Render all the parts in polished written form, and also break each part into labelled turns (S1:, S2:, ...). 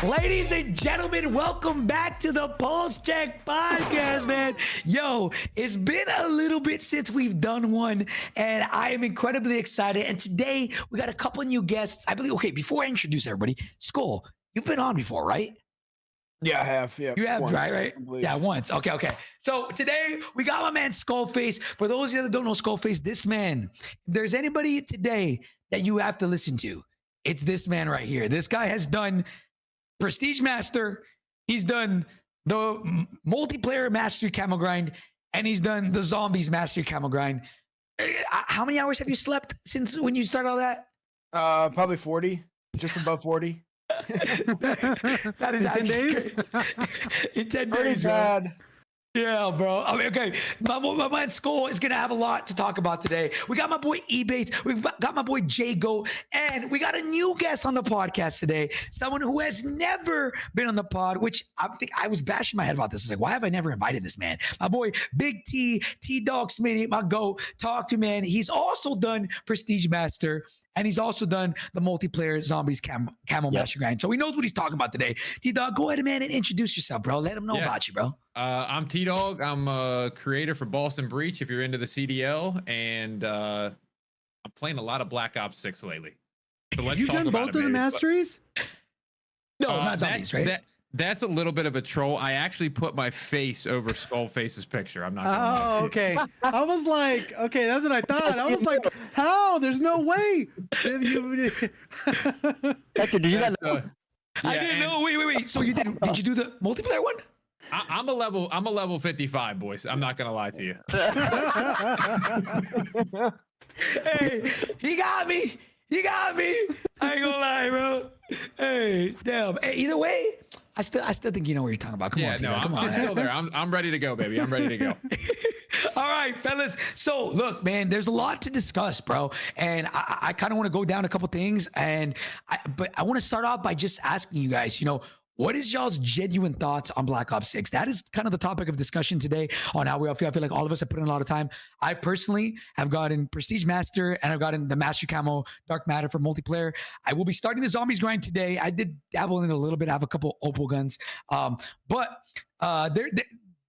S1: Ladies and gentlemen, welcome back to the Pullze Check podcast, man. Yo, it's been a little bit since we've done one, and I am incredibly excited. And today, we got a couple new guests. I believe, okay, before I introduce everybody, Skull, you've been on before, right?
S2: Yeah, I have. Yeah,
S1: you have,
S2: once,
S1: right? Yeah, once. Okay. So today we got my man Skullface. For those of you that don't know Skullface, this man, if there's anybody today that you have to listen to, it's this man right here. This guy has done Prestige Master, he's done the multiplayer Mastery Camo Grind, and he's done the Zombies Mastery Camo Grind. How many hours have you slept since when you started all that?
S2: Probably 40, just above 40.
S1: That is
S3: in 10 days.
S1: In 10
S2: Pretty
S1: days,
S2: bad.
S1: Bro. Yeah, bro. I mean, okay, my man Skull is gonna have a lot to talk about today. We got my boy Ebatez, we got my boy JGOD, and we got a new guest on the podcast today. Someone who has never been on the pod, which I think I was bashing my head about this. It's like, why have I never invited this man? My boy Big TDawg Smitty, my go talk to man. He's also done Prestige Master. And he's also done the multiplayer Zombies Camo Master Grind. So he knows what he's talking about today. TDawg, go ahead, man, and introduce yourself, bro. Let him know about you, bro.
S3: I'm TDawg. I'm a creator for Boston Breach, if you're into the CDL. And I'm playing a lot of Black Ops 6 lately. So let's
S4: You've
S3: talk
S4: done
S3: about
S4: both of the masteries?
S1: No, not Zombies, right?
S3: That's a little bit of a troll. I actually put my face over Skullface's picture. I'm not gonna lie.
S4: Okay. I was like, okay, that's what I thought. I was like, how? There's no way.
S5: Hector, did you not know?
S1: I didn't know. Wait. So you did you do the multiplayer one?
S3: I'm a level 55, boys. I'm not gonna lie to you.
S1: Hey, he got me. I ain't gonna lie, bro. Hey, damn. Hey, either way, I still think you know what you're talking about. Come on,
S3: I'm still there. I'm ready to go, baby. I'm ready to go.
S1: All right, fellas. So look, man, there's a lot to discuss, bro. And I kind of want to go down a couple things. But I want to start off by just asking you guys, what is y'all's genuine thoughts on Black Ops 6? That is kind of the topic of discussion today on how we all feel. I feel like all of us have put in a lot of time. I personally have gotten Prestige Master and I've gotten the Master Camo Dark Matter for multiplayer. I will be starting the Zombies grind today. I did dabble in it a little bit. I have a couple Opal guns. But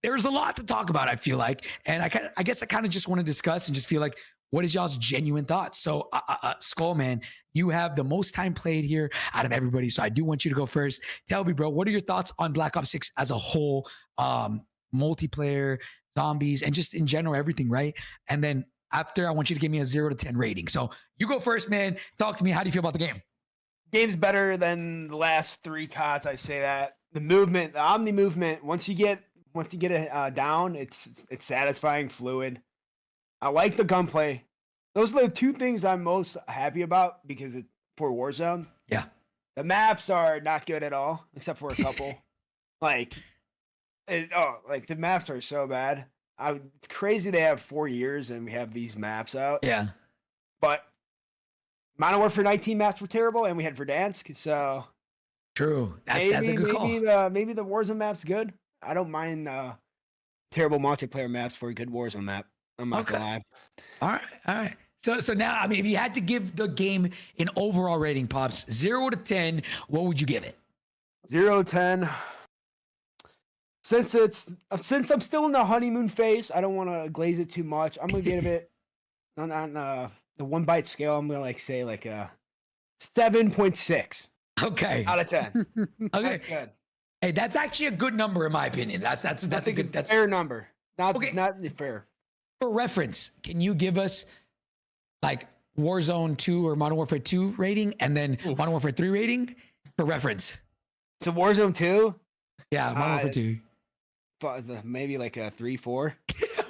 S1: there's a lot to talk about, I feel like. And I guess I kind of just want to discuss and just feel like, what is y'all's genuine thoughts? So, Skull, man, you have the most time played here out of everybody. So I do want you to go first. Tell me, bro, what are your thoughts on Black Ops 6 as a whole, multiplayer, zombies, and just in general, everything, right? And then after, I want you to give me a 0 to 10 rating. So you go first, man. Talk to me. How do you feel about the game?
S2: Game's better than the last 3 CODs. I say that. The movement, the Omni movement. Once you get it down, it's satisfying, fluid. I like the gunplay. Those are the 2 things I'm most happy about because it's for Warzone.
S1: Yeah.
S2: The maps are not good at all, except for a couple. the maps are so bad. It's crazy they have 4 years and we have these maps out.
S1: Yeah.
S2: But Modern Warfare 19 maps were terrible and we had Verdansk, so
S1: true. That's a good call.
S2: Maybe the Warzone map's good. I don't mind terrible multiplayer maps for a good Warzone map. I'm not gonna lie. All
S1: right. So now, I mean, if you had to give the game an overall rating, Pops, 0 to 10, what would you give it?
S2: 0 to 10. Since I'm still in the honeymoon phase, I don't want to glaze it too much. I'm gonna give it on the 1 byte scale. I'm gonna say a 7.6.
S1: Okay.
S2: Out of 10.
S1: Okay.
S2: That's good.
S1: Hey, that's actually a good number in my opinion. That's a good
S2: fair number. Not fair.
S1: For reference, can you give us like Warzone 2 or Modern Warfare 2 rating and then Modern Warfare 3 rating for reference?
S2: So Warzone 2?
S1: Yeah, Modern Warfare 2.
S2: Maybe like a 3-4.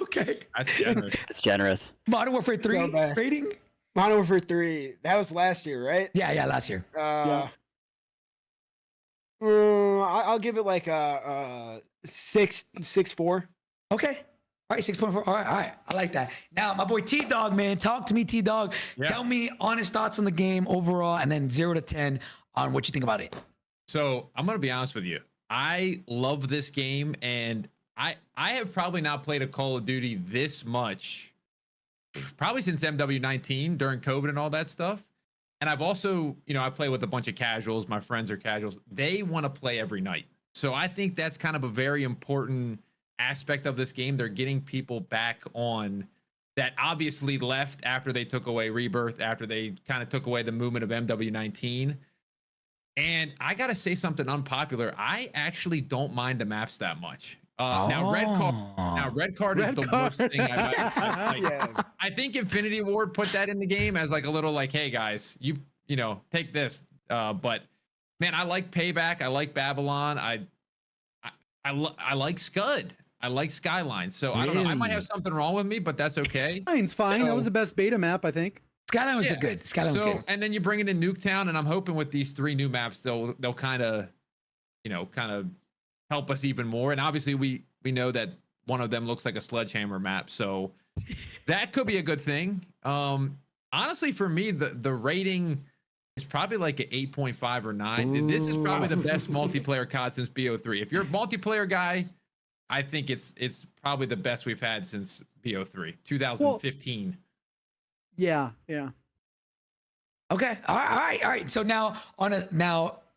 S1: Okay.
S3: That's generous.
S5: It's generous.
S1: Modern Warfare 3 rating?
S2: Modern Warfare 3. That was last year, right?
S1: Yeah, last year.
S2: I'll give it like a 6.4.
S1: Okay. All right, 6.4. All right. I like that. Now, my boy TDawg, man, talk to me, TDawg. Yeah. Tell me honest thoughts on the game overall, and then 0 to 10 on what you think about it.
S3: So I'm gonna be honest with you. I love this game, and I have probably not played a Call of Duty this much, probably since MW19 during COVID and all that stuff. And I've also, I play with a bunch of casuals. My friends are casuals. They want to play every night. So I think that's kind of a very important aspect of this game. They're getting people back on that obviously left after they took away Rebirth, after they kind of took away the movement of MW19. And I got to say something unpopular. I actually don't mind the maps that much. Now red card is the worst thing I think Infinity Ward put that in the game as like a little like, hey guys, you take this. But man, I like Payback. I like Babylon. I like Scud. I like Skyline. So I don't know. I might have something wrong with me, but that's okay.
S4: Skyline's fine.
S3: So,
S4: that was the best beta map, I think.
S1: Skyline was good. Skyline was good.
S3: And then you bring it in Nuketown, and I'm hoping with these 3 new maps, they'll kind of, help us even more. And obviously, we know that one of them looks like a sledgehammer map, so that could be a good thing. Honestly, for me, the rating is probably like an 8.5 or 9. Ooh. This is probably the best multiplayer COD since BO3. If you're a multiplayer guy, I think it's probably the best we've had since BO3, 2015.
S4: Well, yeah.
S1: Okay. All right. So now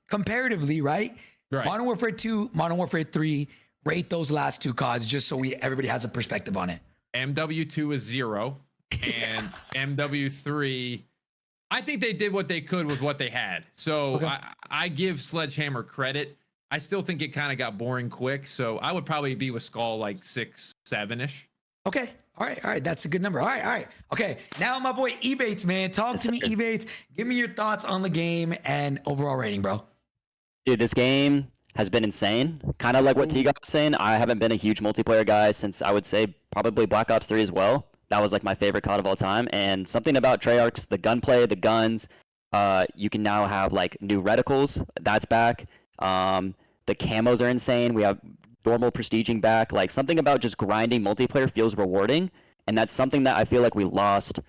S1: comparatively, right? Modern Warfare 2, Modern Warfare 3, rate those last 2 CODs just so everybody has a perspective on it.
S3: MW2 is 0, and MW3, I think they did what they could with what they had. So okay. I give Sledgehammer credit. I still think it kind of got boring quick, so I would probably be with Skull like 6, 7-ish.
S1: Okay. All right. That's a good number. All right. Okay. Now my boy Ebatez, man. Talk to me, Ebatez. Give me your thoughts on the game and overall rating, bro.
S5: Dude, this game has been insane. Kind of like what TDawg was saying. I haven't been a huge multiplayer guy since I would say probably Black Ops 3 as well. That was like my favorite COD of all time. And something about Treyarch's, the gunplay, the guns, you can now have like new reticles. That's back. The camos are insane. We have normal prestiging back. Like something about just grinding multiplayer feels rewarding. And that's something that I feel like we lost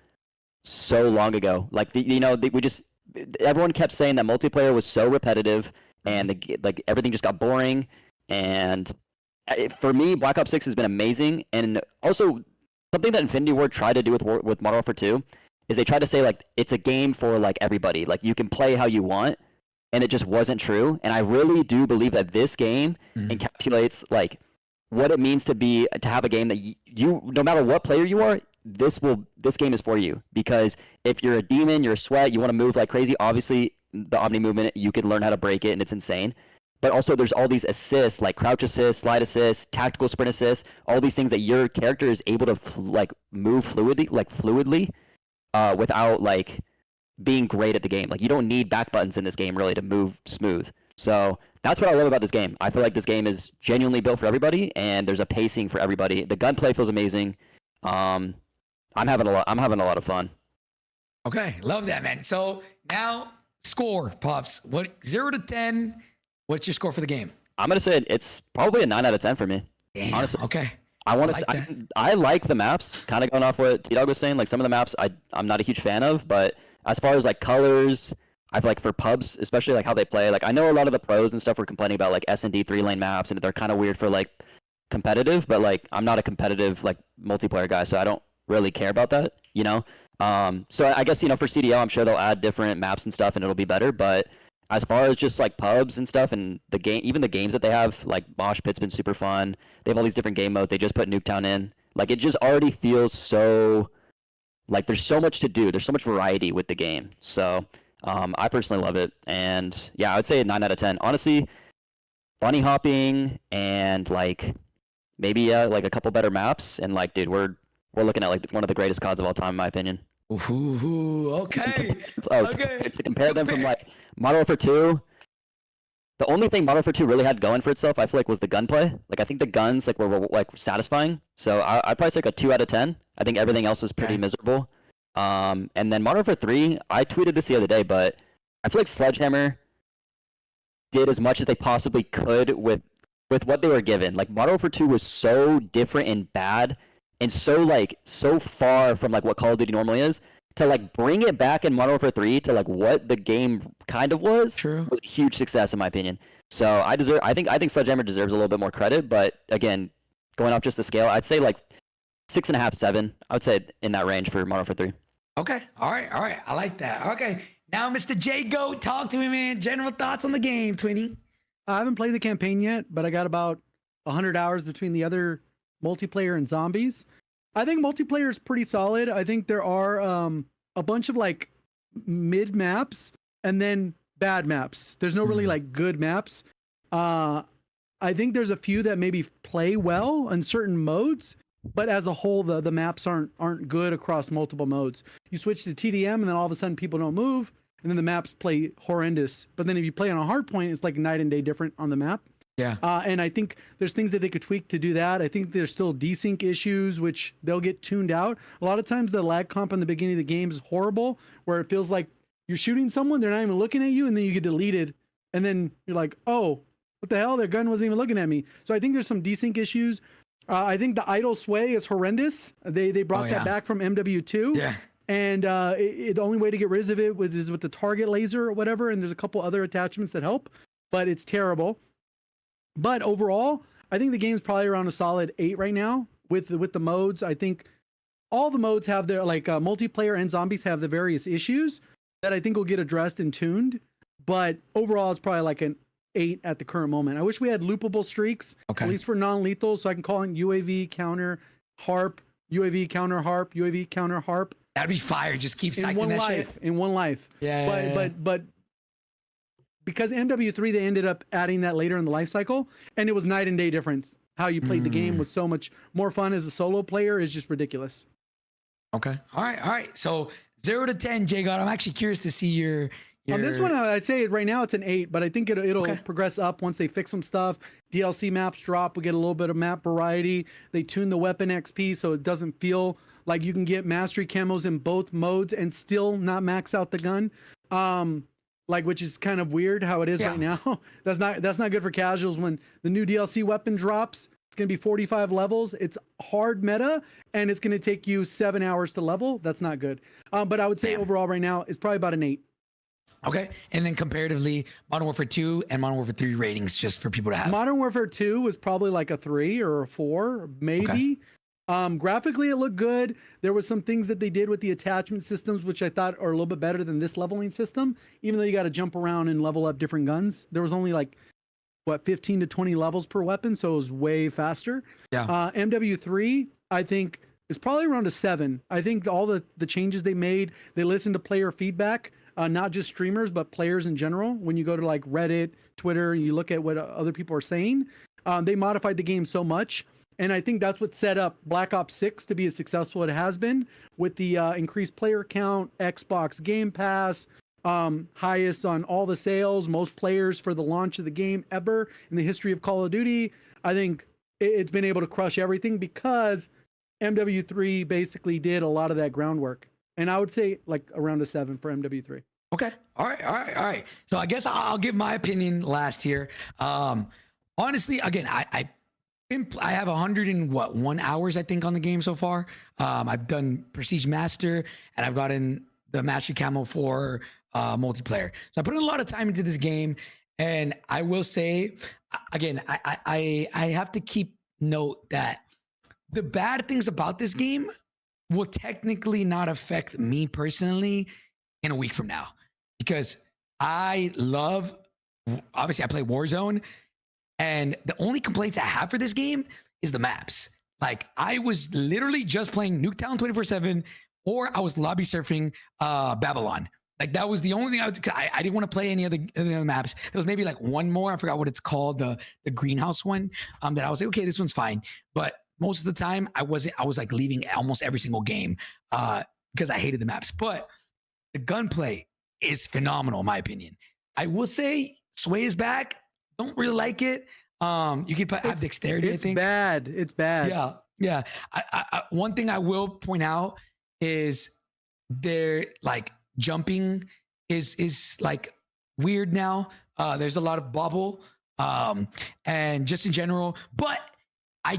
S5: so long ago. Like, everyone kept saying that multiplayer was so repetitive. And everything just got boring, and for me, Black Ops 6 has been amazing. And also, something that Infinity Ward tried to do with Modern Warfare 2 is they tried to say like it's a game for like everybody, like you can play how you want, and it just wasn't true. And I really do believe that this game encapsulates like what it means to have a game that you no matter what player you are, this game is for you. Because if you're a demon, you're a sweat, you want to move like crazy, obviously. The Omnimovement, you can learn how to break it, and it's insane. But also, there's all these assists, like crouch assist, slide assist, tactical sprint assist, all these things that your character is able to move fluidly, without like being great at the game. Like you don't need back buttons in this game really to move smooth. So that's what I love about this game. I feel like this game is genuinely built for everybody, and there's a pacing for everybody. The gunplay feels amazing. I'm having a lot of fun.
S1: Okay, love that, man. So now. Score, Puffs. What 0 to 10? What's your score for the game?
S5: I'm gonna say it's probably a 9 out of 10 for me.
S1: Damn,
S5: honestly.
S1: Okay.
S5: I like the maps. Kind of going off what TDawg was saying. Like some of the maps, I'm not a huge fan of. But as far as like colors, I feel like for pubs, especially like how they play. Like I know a lot of the pros and stuff were complaining about like S&D 3-lane maps, and they're kind of weird for like competitive. But like I'm not a competitive like multiplayer guy, so I don't really care about that. So I guess, for CDL, I'm sure they'll add different maps and stuff and it'll be better. But as far as just like pubs and stuff and the game, even the games that they have, like Mosh Pit's been super fun. They have all these different game modes. They just put Nuketown in. Like it just already feels so like there's so much to do. There's so much variety with the game. So I personally love it. And yeah, I would say a 9 out of 10. Honestly, bunny hopping and like maybe like a couple better maps. And like, dude, we're looking at like one of the greatest CODs of all time, in my opinion.
S1: Ooh, okay.
S5: To compare them from like Modern Warfare 2, the only thing Modern Warfare 2 really had going for itself, I feel like, was the gunplay. Like I think the guns like were like satisfying. So I'd probably say like a 2 out of 10. I think everything else was pretty miserable. And then Modern Warfare 3, I tweeted this the other day, but I feel like Sledgehammer did as much as they possibly could with what they were given. Like Modern Warfare 2 was so different and bad. And so far from like what Call of Duty normally is, to like bring it back in Modern Warfare 3 to like what the game kind of was a huge success in my opinion. So I think Sledgehammer deserves a little bit more credit, but again, going off just the scale, I'd say like 6.5, 7. I would say in that range for Modern Warfare 3.
S1: Okay. All right. I like that. Okay. Now, Mr. JGOD, talk to me, man. General thoughts on the game, Twinny.
S4: I haven't played the campaign yet, but I got about 100 hours between the other multiplayer and zombies. I think multiplayer is pretty solid. I think there are a bunch of like mid maps and then bad maps. There's no really like good maps. I think there's a few that maybe play well in certain modes, but as a whole, the maps aren't good across multiple modes. You switch to TDM and then all of a sudden people don't move, and then the maps play horrendous. But then if you play on a hard point, it's like night and day different on the map.
S1: Yeah.
S4: And I think there's things that they could tweak to do that. I think there's still desync issues, which they'll get tuned out. A lot of times the lag comp in the beginning of the game is horrible, where it feels like you're shooting someone, they're not even looking at you, and then you get deleted. And then you're like, oh, what the hell? Their gun wasn't even looking at me. So I think there's some desync issues. I think the idle sway is horrendous. They brought that back from MW2.
S1: Yeah.
S4: And the only way to get rid of it is with the target laser or whatever. And there's a couple other attachments that help, but it's terrible. But overall, I think the game's probably around a solid 8 right now with the modes. I think all the modes have their like multiplayer and zombies have the various issues that I think will get addressed and tuned. But overall, it's probably like an 8 at the current moment. I wish we had loopable streaks, at least for non-lethal, so I can call in UAV counter harp, UAV counter harp, UAV counter harp.
S1: That'd be fire. Just keep cycling
S4: in one
S1: that
S4: life.
S1: shit.
S4: In one life.
S1: Yeah.
S4: But because MW3 they ended up adding that later in the life cycle, and it was night and day difference. How you played the game was so much more fun as a solo player is just ridiculous.
S1: Okay. All right. So 0 to 10, JGOD. I'm actually curious to see your
S4: On this one, I'd say right now it's an 8, but I think it'll progress up once they fix some stuff. DLC maps drop. We get a little bit of map variety. They tune the weapon XP so it doesn't feel like you can get mastery camos in both modes and still not max out the gun. Which is kind of weird how it is right now. That's not good for casuals. When the new DLC weapon drops, it's going to be 45 levels. It's hard meta, and it's going to take you 7 hours to level. That's not good. But I would say overall right now, it's probably about an 8.
S1: Okay. And then comparatively, Modern Warfare 2 and Modern Warfare 3 ratings just for people to have.
S4: Modern Warfare 2 was probably like a 3 or a 4, maybe. Graphically, it looked good. There was some things that they did with the attachment systems, which I thought are a little bit better than this leveling system, even though you got to jump around and level up different guns. There was only 15 to 20 levels per weapon, so it was way faster.
S1: Yeah.
S4: MW3, I think, is probably around a 7. I think all the changes they made, they listened to player feedback, not just streamers, but players in general. When you go to Reddit, Twitter, you look at what other people are saying, they modified the game so much. And I think that's what set up Black Ops 6 to be as successful as it has been with the increased player count, Xbox Game Pass, highest on all the sales, most players for the launch of the game ever in the history of Call of Duty. I think it's been able to crush everything because MW3 basically did a lot of that groundwork. And I would say around a 7 for MW3.
S1: Okay. All right. So I guess I'll give my opinion last here. Honestly, again, I have 101 hours, I think, on the game so far. I've done Prestige Master, and I've gotten the Mastery Camo for multiplayer. So I put in a lot of time into this game, and I will say, again, I have to keep note that the bad things about this game will technically not affect me personally in a week from now, because obviously I play Warzone, and the only complaints I have for this game is the maps. I was literally just playing Nuketown 24/7, or I was lobby surfing Babylon. That was the only thing I didn't want to play any other maps. There was maybe one more. I forgot what it's called, the greenhouse one. That I was like, okay, this one's fine. But most of the time I was leaving almost every single game because I hated the maps. But the gunplay is phenomenal, in my opinion. I will say Sway is back. Don't really like it. You can have dexterity.
S4: It's bad. It's bad.
S1: Yeah. I one thing I will point out is their jumping is weird now. There's a lot of bubble, and just in general. But I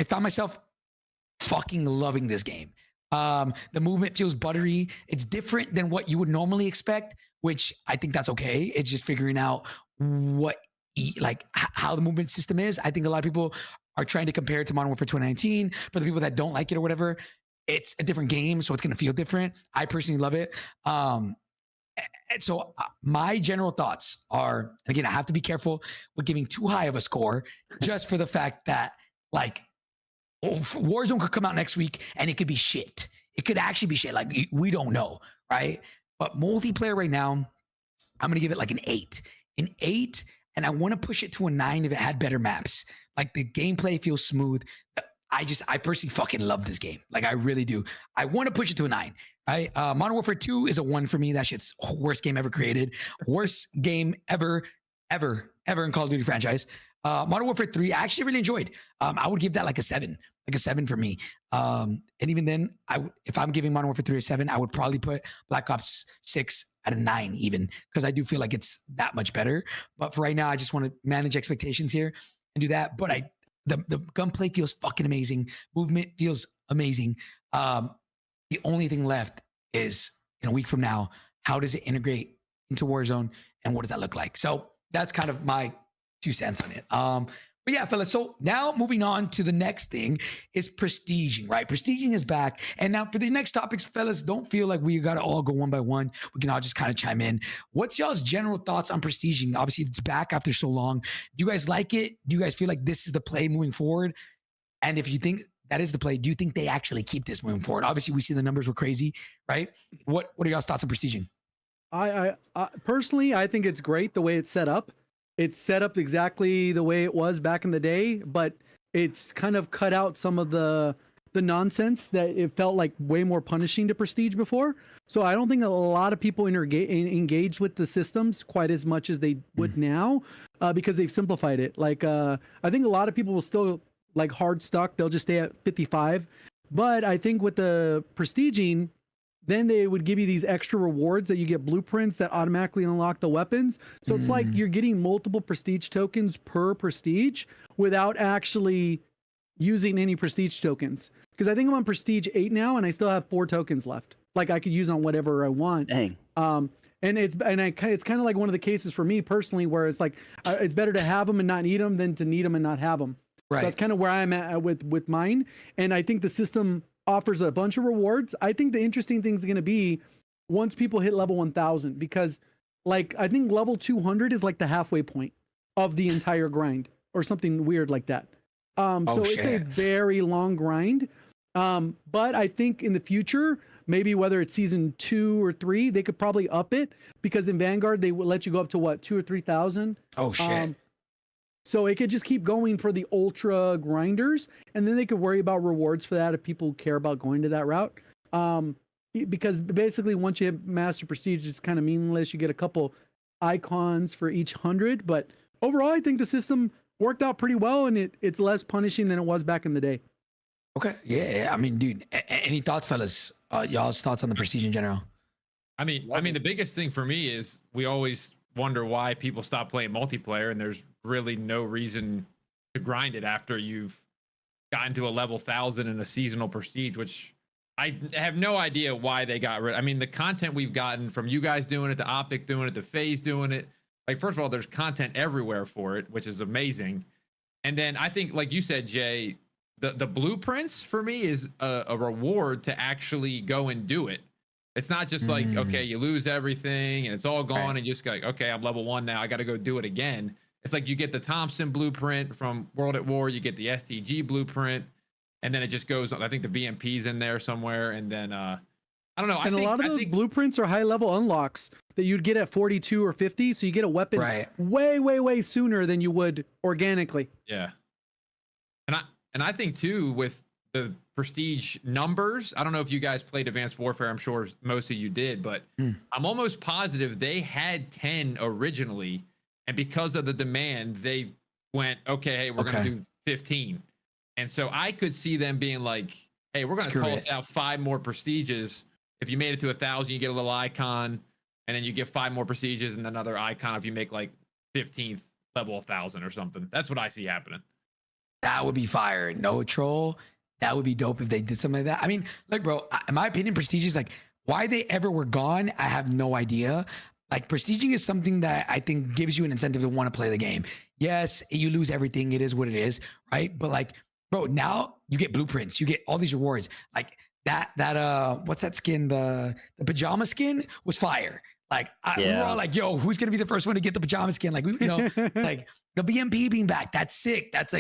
S1: found myself fucking loving this game. The movement feels buttery. It's different than what you would normally expect, which I think that's okay. It's just figuring out how the movement system is. I think a lot of people are trying to compare it to Modern Warfare 2019. For the people that don't like it or whatever, it's a different game, so it's going to feel different. I personally love it. And so my general thoughts are, again, I have to be careful with giving too high of a score, just for the fact that like Warzone could come out next week and it could be shit. It could actually be shit. Like we don't know, right? But multiplayer right now, I'm gonna give it like an 8. An 8, and I want to push it to a 9 if it had better maps. Like the gameplay feels smooth. I personally fucking love this game. Like I really do. I want to push it to a 9. Right? Modern Warfare 2 is a 1 for me. That shit's worst game ever created. Worst game ever in Call of Duty franchise. Modern Warfare 3, I actually really enjoyed. I would give that like a 7. Like a 7 for me. And even then, if I'm giving Modern Warfare 3 a 7, I would probably put Black Ops 6 at a 9 even, because I do feel like it's that much better. But for right now, I just want to manage expectations here and do that. But the gunplay feels fucking amazing. Movement feels amazing. The only thing left is in a week from now, how does it integrate into Warzone and what does that look like? So that's kind of my 2 cents on it. But yeah, fellas, so now moving on to the next thing is prestiging, right? Prestiging is back. And now for these next topics, fellas, don't feel like we got to all go one by one. We can all just kind of chime in. What's y'all's general thoughts on prestiging? Obviously, it's back after so long. Do you guys like it? Do you guys feel like this is the play moving forward? And if you think that is the play, do you think they actually keep this moving forward? Obviously, we see the numbers were crazy, right? What are y'all's thoughts on prestiging?
S4: I personally, I think it's great the way it's set up. It's set up exactly the way it was back in the day, but it's kind of cut out some of the nonsense that it felt like way more punishing to prestige before. So I don't think a lot of people engage with the systems quite as much as they would now, because they've simplified it. Like I think a lot of people will still like hard stuck. They'll just stay at 55. But I think with the prestiging, then they would give you these extra rewards that you get blueprints that automatically unlock the weapons. So it's like you're getting multiple prestige tokens per prestige without actually using any prestige tokens. Because I think I'm on prestige 8 now and I still have 4 tokens left. Like I could use on whatever I want.
S5: Dang.
S4: And it's kind of like one of the cases for me personally, where it's like it's better to have them and not need them than to need them and not have them. Right. So that's kind of where I'm at with mine. And I think the system offers a bunch of rewards. I think the interesting thing is going to be once people hit level 1000, because like I think level 200 is like the halfway point of the entire grind or something weird like that. So shit. It's a very long grind. But I think in the future, maybe whether it's season 2 or 3, they could probably up it, because in Vanguard they will let you go up to what, 2,000 or 3,000. Oh shit. So it could just keep going for the ultra grinders, and then they could worry about rewards for that if people care about going to that route. Because basically once you have master prestige, it's kind of meaningless. You get a couple icons for each 100, but overall I think the system worked out pretty well, and it's less punishing than it was back in the day.
S1: Okay. Yeah. I mean, dude, any thoughts, fellas? Y'all's thoughts on the prestige in general?
S3: I mean, the biggest thing for me is we always wonder why people stop playing multiplayer, and there's really no reason to grind it after you've gotten to a level 1000 in a seasonal prestige, which I have no idea why they got rid. I mean, the content we've gotten from you guys doing it, to Optic doing it, to FaZe doing it. Like, first of all, there's content everywhere for it, which is amazing. And then I think, like you said, Jay, the blueprints for me is a reward to actually go and do it. It's not just like, okay, you lose everything and it's all gone, and you just go like, okay, I'm level 1 now, I got to go do it again. It's like you get the Thompson blueprint from World at War, you get the STG blueprint, and then it just goes on. I think the VMP's in there somewhere, and then I don't know.
S4: And a lot of those blueprints are high level unlocks that you'd get at 42 or 50, so you get a weapon way sooner than you would organically.
S3: Yeah. And I think too, with the prestige numbers, I don't know if you guys played Advanced Warfare, I'm sure most of you did, but I'm almost positive they had 10 originally, and because of the demand, they went, okay, hey, we're going to do 15. And so I could see them being like, hey, we're going to toss out 5 more prestiges. If you made it to 1,000, you get a little icon, and then you get 5 more prestiges and another icon if you make like 15th level 1,000 or something. That's what I see happening.
S1: That would be fire. No troll. That would be dope if they did something like that. I mean, look, bro, in my opinion, prestige is like, why they ever were gone, I have no idea. Like, prestiging is something that I think gives you an incentive to want to play the game. Yes, you lose everything. It is what it is, right? But like, bro, now you get blueprints. You get all these rewards. Like that what's that skin? The pajama skin was fire. Like we were all like, "Yo, who's gonna be the first one to get the pajama skin?" Like like the BMP being back. That's sick. That's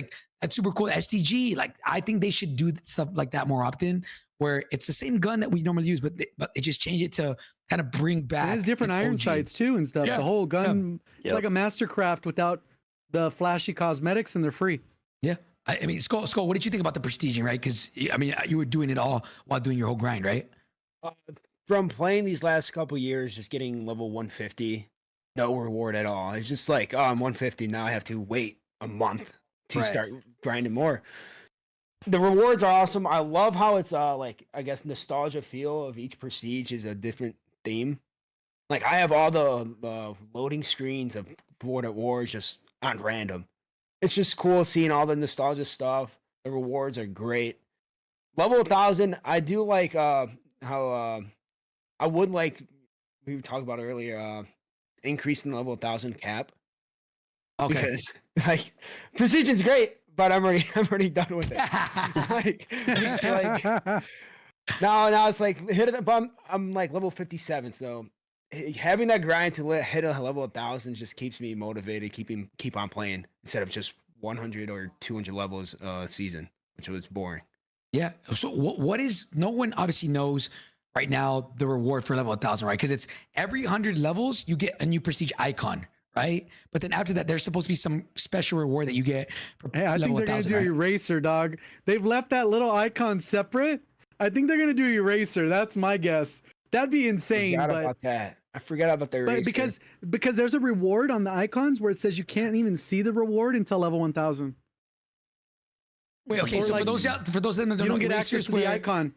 S1: super cool. STG. Like I think they should do stuff like that more often, where it's the same gun that we normally use, but they just change it to kind of bring back.
S4: It has different
S1: the
S4: iron
S1: OG.
S4: sights too and stuff.
S1: Yeah.
S4: The whole gun, it's
S5: Yep.
S4: like a mastercraft without the flashy cosmetics, and they're free.
S1: Yeah. I mean, Skull, what did you think about the prestiging, right? Because I mean, you were doing it all while doing your whole grind, right?
S2: From playing these last couple years, just getting level 150, no reward at all. It's just like, oh, I'm 150 now. I have to wait a month to
S1: Right.
S2: start grinding more. The rewards are awesome. I love how it's like, I guess, nostalgia feel of each prestige is a different theme. Like I have all the loading screens of Board at War just on random. It's just cool seeing all the nostalgia stuff. The rewards are great. Level 1000, I do like how I would like, we talked about earlier, increasing the level 1000 cap.
S1: Okay.
S2: Because like precision's great, but I'm already done with it. like now it's like hit it, but I'm like level 57, so having that grind to hit a level 1000 just keeps me motivated, keep on playing instead of just 100 or 200 levels a season, which was boring.
S1: Yeah. So what is, no one obviously knows right now the reward for level 1000, right? Because it's every 100 levels, you get a new prestige icon, right? But then after that, there's supposed to be some special reward that you get for
S4: Hey, I think
S1: level
S4: they're gonna
S1: 1000,
S4: do
S1: right?
S4: eraser, dog. They've left that little icon separate. I think they're gonna do eraser. That's my guess. That'd be insane.
S2: Forgot
S4: But
S2: about that. I forgot about the eraser.
S4: because there's a reward on the icons where it says you can't even see the reward until level 1000.
S1: Wait, okay.
S4: Or
S1: So
S4: like-
S1: for those that don't
S4: You
S1: know,
S4: don't get access
S1: erasers
S4: to the icon.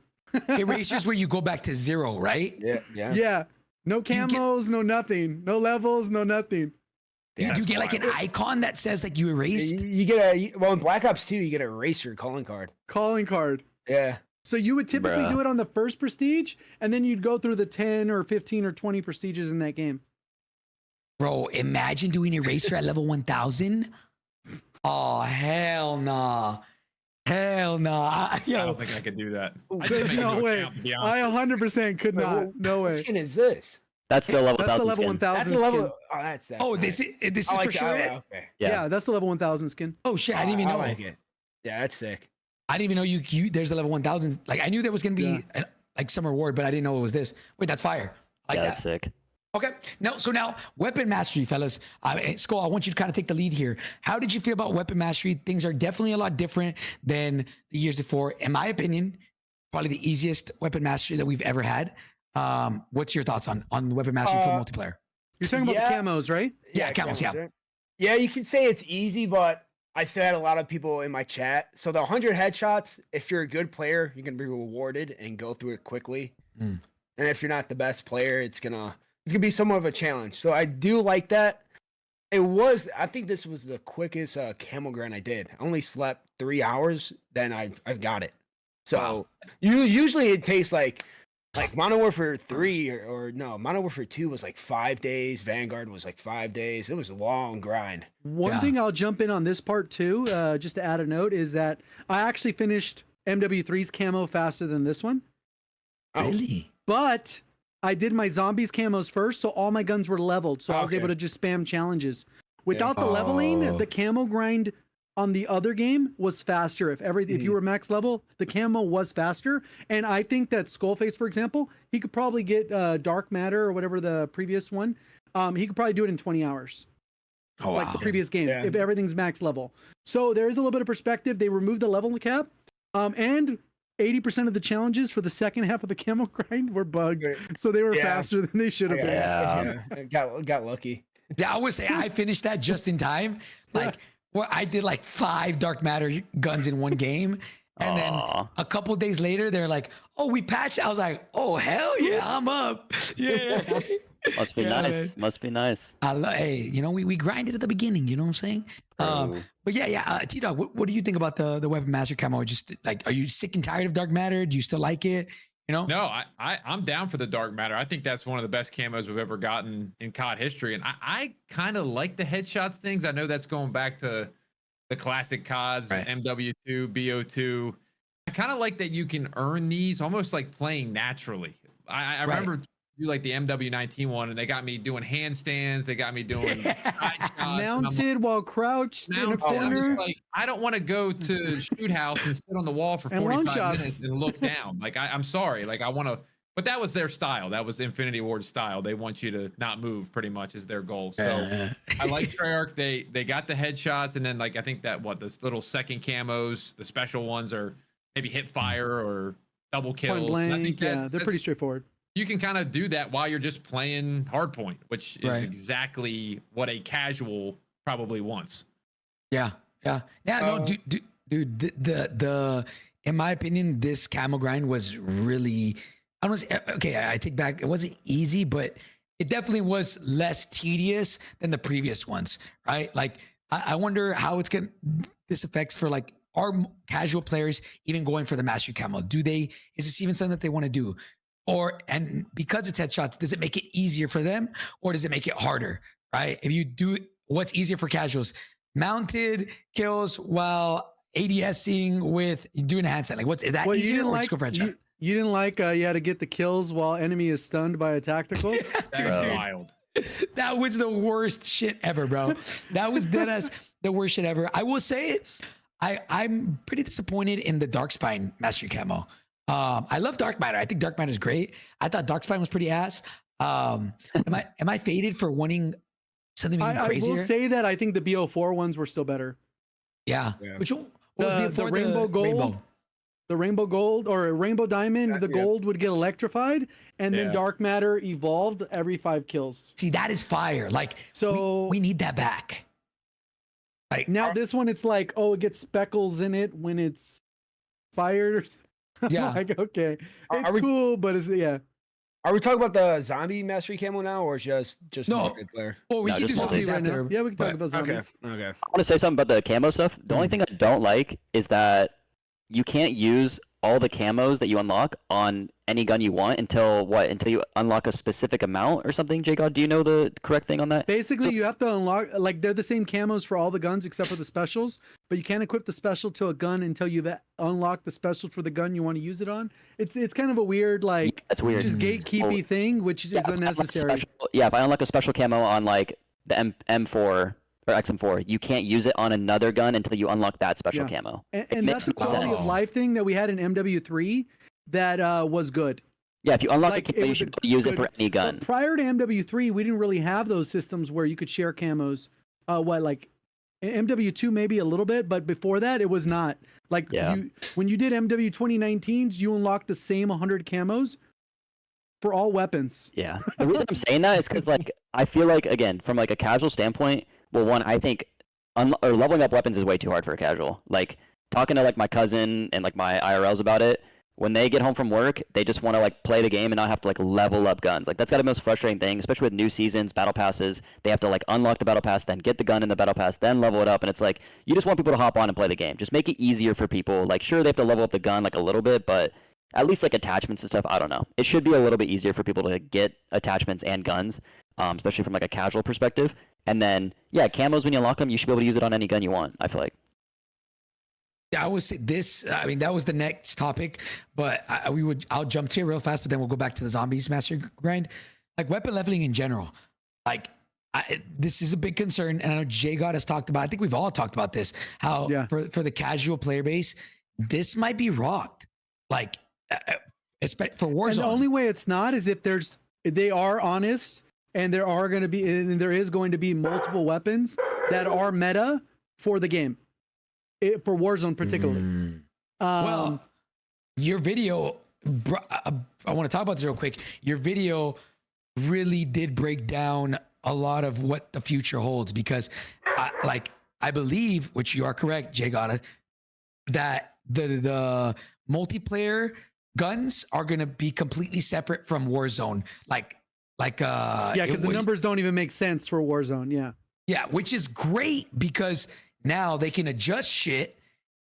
S1: erasers where you go back to 0, right?
S2: yeah.
S4: Yeah. No
S1: get-
S4: camos, no nothing. No levels, no nothing.
S1: You do
S3: That's
S1: get like an
S3: wild.
S1: icon that says like you erased.
S2: You get well in Black Ops 2, you get an eraser calling card.
S4: Calling card.
S2: Yeah.
S4: So you would typically
S5: Bruh.
S4: do it on the first prestige, and then you'd go through the 10 or 15 or 20 prestiges in that game.
S1: Bro, imagine doing eraser at level 1000. Oh, hell nah. Hell nah.
S3: I
S1: Yo,
S3: don't think I could do that. I
S4: There's
S3: just make
S4: no
S3: a
S4: way.
S3: account, to be honest.
S4: I 100% could
S2: Wait,
S4: not.
S2: what-
S4: No
S2: What
S4: way.
S2: skin is this?
S5: That's the level
S4: That's the
S5: 1000
S4: level
S5: skin.
S4: 1000
S2: That's the level.
S4: skin.
S2: Oh, that's
S1: oh,
S2: nice.
S1: this is
S2: I
S1: for
S2: like
S1: sure.
S2: that.
S1: it?
S2: Okay.
S4: Yeah, that's the level 1000 skin.
S1: Oh shit, I didn't even know.
S2: I like it. Yeah, that's sick.
S1: I didn't even know you there's a level 1000. Like I knew there was gonna be like some reward, but I didn't know it was this. Wait, that's fire. I like
S5: Yeah,
S1: that.
S5: that's sick.
S1: Okay. Now weapon mastery, fellas. And Skull, I want you to kind of take the lead here. How did you feel about weapon mastery? Things are definitely a lot different than the years before. In my opinion, probably the easiest weapon mastery that we've ever had. What's your thoughts on weapon mastery for multiplayer?
S4: You're talking about
S2: Yeah.
S4: the camos, right?
S1: Yeah, Camos, yeah.
S2: right? Yeah, you can say it's easy, but I still had a lot of people in my chat. So the 100 headshots, if you're a good player, you're gonna be rewarded and go through it quickly.
S1: Mm.
S2: And if you're not the best player, it's gonna be somewhat of a challenge. So I do like that. I think this was the quickest camo grind I did. I only slept 3 hours, then I've got it. So
S1: Wow.
S2: usually it takes like Modern Warfare 3 or no, Modern Warfare 2 was like 5 days. Vanguard was like 5 days. It was a long grind.
S4: One
S1: Yeah.
S4: thing I'll jump in on this part too, just to add a note, is that I actually finished MW3's camo faster than this one,
S2: Oh.
S1: Really?
S4: but I did my zombies camos first, so all my guns were leveled, so I was
S2: Okay.
S4: able to just spam challenges. Without the leveling,
S1: Oh.
S4: the camo grind on the other game was faster. If you were max level, the camo was faster, and I think that Skullface, for example, he could probably get dark matter or whatever the previous one. He could probably do it in 20 hours.
S1: Oh,
S4: Like
S1: wow.
S4: the previous game,
S2: Yeah.
S4: if everything's max level. So there is a little bit of perspective. They removed the level cap, and 80% of the challenges for the second half of the camo grind were bugged, so they were
S2: Yeah.
S4: faster than they should have been.
S5: Yeah.
S2: Got lucky.
S1: Yeah, I would say I finished that just in time. Like where I did like 5 dark matter guns in one game. And then
S5: Aw.
S1: a couple days later, they're like, "Oh, we patched." I was like, "Oh hell yeah, I'm up." Yeah,
S5: Must be
S1: Yeah,
S5: nice.
S1: man.
S5: Must be nice.
S1: hey, we grinded at the beginning. You know what I'm saying?
S5: True.
S1: But yeah. TDawg, what do you think about the weapon master camo? Just like, are you sick and tired of dark matter? Do you still like it? You know?
S3: No, I'm down for the dark matter. I think that's one of the best camos we've ever gotten in COD history. And I kind of like the headshots things. I know that's going back to the classic CODs,
S1: Right.
S3: MW2, BO2. I kind of like that you can earn these almost like playing naturally. I
S1: Right.
S3: remember do like the MW19 one, and they got me doing handstands. They got me doing side shots, and I'm like,
S4: Mounted while crouched in a
S3: mounted. I'm just
S4: corner.
S3: like, I don't want to go to shoot house and sit on the wall for
S4: And long
S3: 45
S4: shots.
S3: minutes and look down. Like, I'm sorry. Like, I want to, but that was their style. That was Infinity Ward's style. They want you to not move, pretty much, is their goal. So I like Treyarch. They got the headshots, and then like I think that this little second camos, the special ones are maybe hit fire or double kills.
S4: Point
S3: And I
S4: blank.
S3: think
S4: Yeah, they're pretty straightforward.
S3: you can kind of do that while you're just playing hardpoint, which is
S1: Right.
S3: exactly what a casual probably wants.
S1: Yeah. No, dude. The in my opinion, this camo grind was really. I don't say, okay. I take back. It wasn't easy, but it definitely was less tedious than the previous ones, right? Like, I wonder how this affects for like our casual players even going for the mastery camo. Is this even something that they want to do? And because it's headshots, does it make it easier for them or does it make it harder? Right? If you do, what's easier for casuals? Mounted kills while ADSing with doing a handstand. Like, is that easier or just go for headshot?
S4: You didn't like you had to get the kills while enemy is stunned by a tactical.
S3: That's wild.
S1: That was the worst shit ever, bro. That was deadass the worst shit ever. I will say, I'm pretty disappointed in the Darkspine Mastery camo. I love Dark Matter. I think Dark Matter is great. I thought Darkspine was pretty ass. Am I faded for wanting something even crazier?
S4: I will say that I think the BO4 ones were still better.
S1: Yeah. Which one? What was
S4: The
S1: before
S4: rainbow gold. The rainbow gold or rainbow diamond, the gold would get electrified, and then dark matter evolved every 5 kills.
S1: See, that is fire. Like,
S4: so
S1: we need that back. Like
S4: now, this one, it's like, oh, it gets speckles in it when it's fired. Or something.
S1: Yeah.
S4: Like, okay,
S2: Are
S4: it's
S2: we-
S4: cool, but it's
S2: Are we talking about the zombie mastery camo now, or just
S1: No.
S2: multiplayer?
S1: Well, we
S5: No,
S1: can do
S5: just
S1: something
S5: multi
S4: right
S1: after.
S4: now. Yeah, we can talk
S1: but-
S4: about zombies.
S2: Okay.
S5: I want to say something about the camo stuff. The only thing I don't like is that you can't use all the camos that you unlock on any gun you want until you unlock a specific amount or something. JGOD, do you know the correct thing on that?
S4: Basically, you have to unlock, like, they're the same camos for all the guns except for the specials, but you can't equip the special to a gun until you've unlocked the special for the gun you want to use it on. It's kind of a weird, like,
S5: That's weird.
S4: just gatekeepy thing, which is
S5: if I unlock a
S4: unnecessary.
S5: if I unlock a special camo on like the M4 or XM4, you can't use it on another gun until you unlock that special
S4: Yeah.
S5: camo.
S4: And
S5: makes
S4: that's a
S5: no
S4: quality of
S1: sense.
S4: life thing that we had in MW3 that was good.
S5: Yeah, if you unlock
S4: Like,
S5: a
S4: it
S5: camo, you
S4: was
S5: should
S4: a
S5: use it
S4: good-
S5: for any gun.
S4: But prior to MW3, we didn't really have those systems where you could share camos. Like in MW2 maybe a little bit, but before that it was not. Like
S5: Yeah.
S4: when you did MW 2019s, you unlocked the same 100 camos for all weapons.
S5: Yeah. The reason I'm saying that is because, like, I feel like, again, from like a casual standpoint, well, one, I think leveling up weapons is way too hard for a casual. Like, talking to like my cousin and like my IRLs about it, when they get home from work, they just want to like play the game and not have to like level up guns. Like, that's got to be the most frustrating thing, especially with new seasons, battle passes. They have to like unlock the battle pass, then get the gun in the battle pass, then level it up. And it's like, you just want people to hop on and play the game. Just make it easier for people. Like, sure, they have to level up the gun like a little bit, but at least like attachments and stuff, I don't know. It should be a little bit easier for people to get attachments and guns, especially from like a casual perspective. And then, yeah, camos, when you unlock them, you should be able to use it on any gun you want, I feel like.
S1: Yeah, I would say this. I mean, that was the next topic, but I'll jump to it real fast, but then we'll go back to the zombies master grind. Like, weapon leveling in general. Like, this is a big concern, and I know JGOD has talked about. I think we've all talked about this. How for the casual player base, this might be rocked. Like, for Warzone.
S4: And the only way it's not is if they are honest, and there is going to be multiple weapons that are meta for the game. For Warzone particularly.
S1: Well, your video, I want to talk about this real quick. Your video really did break down a lot of what the future holds, because I believe, which you are correct, JGOD, that the multiplayer guns are going to be completely separate from Warzone.
S4: Because the numbers don't even make sense for Warzone.
S1: Yeah, which is great, because now they can adjust shit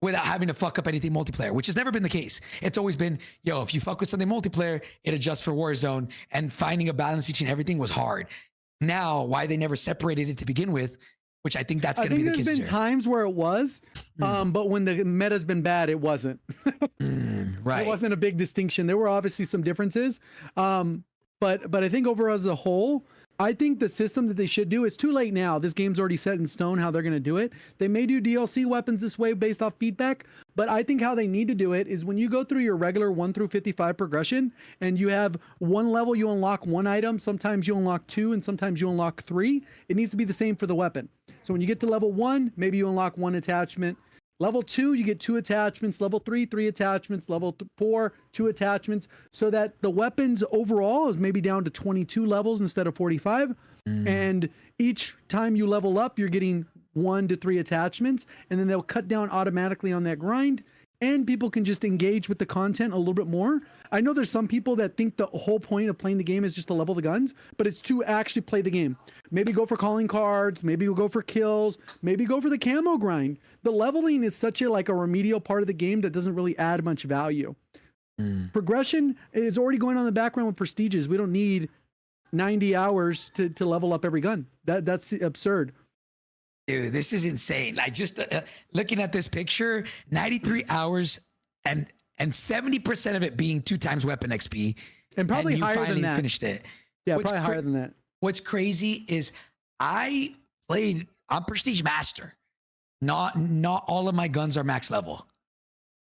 S1: without having to fuck up anything multiplayer, which has never been the case. It's always been, if you fuck with something multiplayer, it adjusts for Warzone, and finding a balance between everything was hard. Now, why they never separated it to begin with, which I think that's going to be the case.
S4: There's been times where it was, but when the meta's been bad, it wasn't.
S1: Right.
S4: It wasn't a big distinction. There were obviously some differences. But I think overall as a whole, I think the system that they should do, it's too late now. This game's already set in stone how they're going to do it. They may do DLC weapons this way based off feedback, but I think how they need to do it is when you go through your regular 1 through 55 progression and you have one level, you unlock one item, sometimes you unlock 2 and sometimes you unlock 3. It needs to be the same for the weapon. So when you get to level 1, maybe you unlock 1 attachment. Level 2, you get 2 attachments. Level 3, 3 attachments. Level 4, 2 attachments. So that the weapons overall is maybe down to 22 levels instead of 45. And each time you level up, you're getting 1 to 3 attachments. And then they'll cut down automatically on that grind. And people can just engage with the content a little bit more. I know there's some people that think the whole point of playing the game is just to level the guns, but it's to actually play the game. Maybe go for calling cards, maybe you'll go for kills, maybe go for the camo grind. The leveling is such a remedial part of the game that doesn't really add much value. Progression is already going on in the background with prestiges. We don't need 90 hours to level up every gun. That's absurd.
S1: Dude, this is insane. Like just looking at this picture, 93 hours and 70% of it being 2 times weapon XP.
S4: And probably
S1: you
S4: higher
S1: finally
S4: than that.
S1: Finished it.
S4: Yeah, probably higher than that.
S1: What's crazy is I'm Prestige Master. Not all of my guns are max level.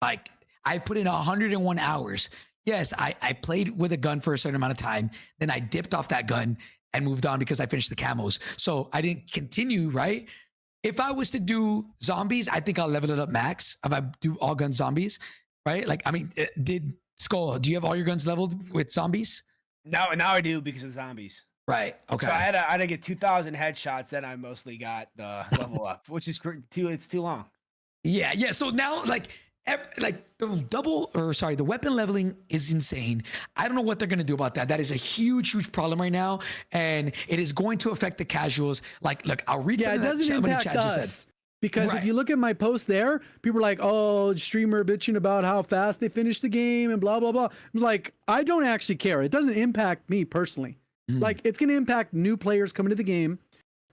S1: Like I put in 101 hours. Yes, I played with a gun for a certain amount of time. Then I dipped off that gun and moved on because I finished the camos. So I didn't continue, right? If I was to do zombies, I think I'll level it up max. If I do all gun zombies, right? Like, I mean, did Skull, do you have all your guns leveled with zombies?
S2: Now I do because of zombies.
S1: Right. Okay.
S2: So I had to get 2,000 headshots. Then I mostly got the level up, which is it's too long.
S1: Yeah. Yeah. So now the weapon leveling is insane. I don't know what they're going to do about that. That is a huge problem right now. And it is going to affect the casuals. Like, look, I'll read
S4: it doesn't impact us. Because if you look at my post there, people are like, oh, streamer bitching about how fast they finish the game and blah, blah, blah. I'm like, I don't actually care. It doesn't impact me personally. Like, it's going to impact new players coming to the game.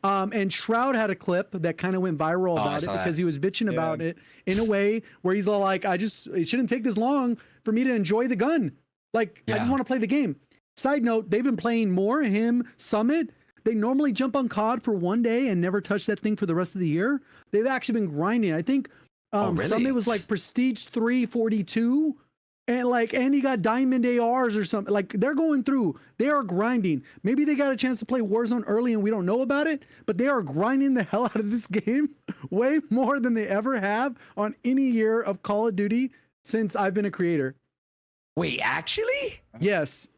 S4: And Shroud had a clip that kind of went viral about it because he was bitching about it in a way where he's all like, it shouldn't take this long for me to enjoy the gun. Like, I just want to play the game. Side note, they've been playing more, him, Summit. They normally jump on COD for one day and never touch that thing for the rest of the year. They've actually been grinding. I think
S1: really?
S4: Summit was like Prestige 342. And he got diamond ARs or something. Like, they're going through. They are grinding. Maybe they got a chance to play Warzone early and we don't know about it, but they are grinding the hell out of this game way more than they ever have on any year of Call of Duty since I've been a creator.
S1: Wait, actually?
S4: Yes.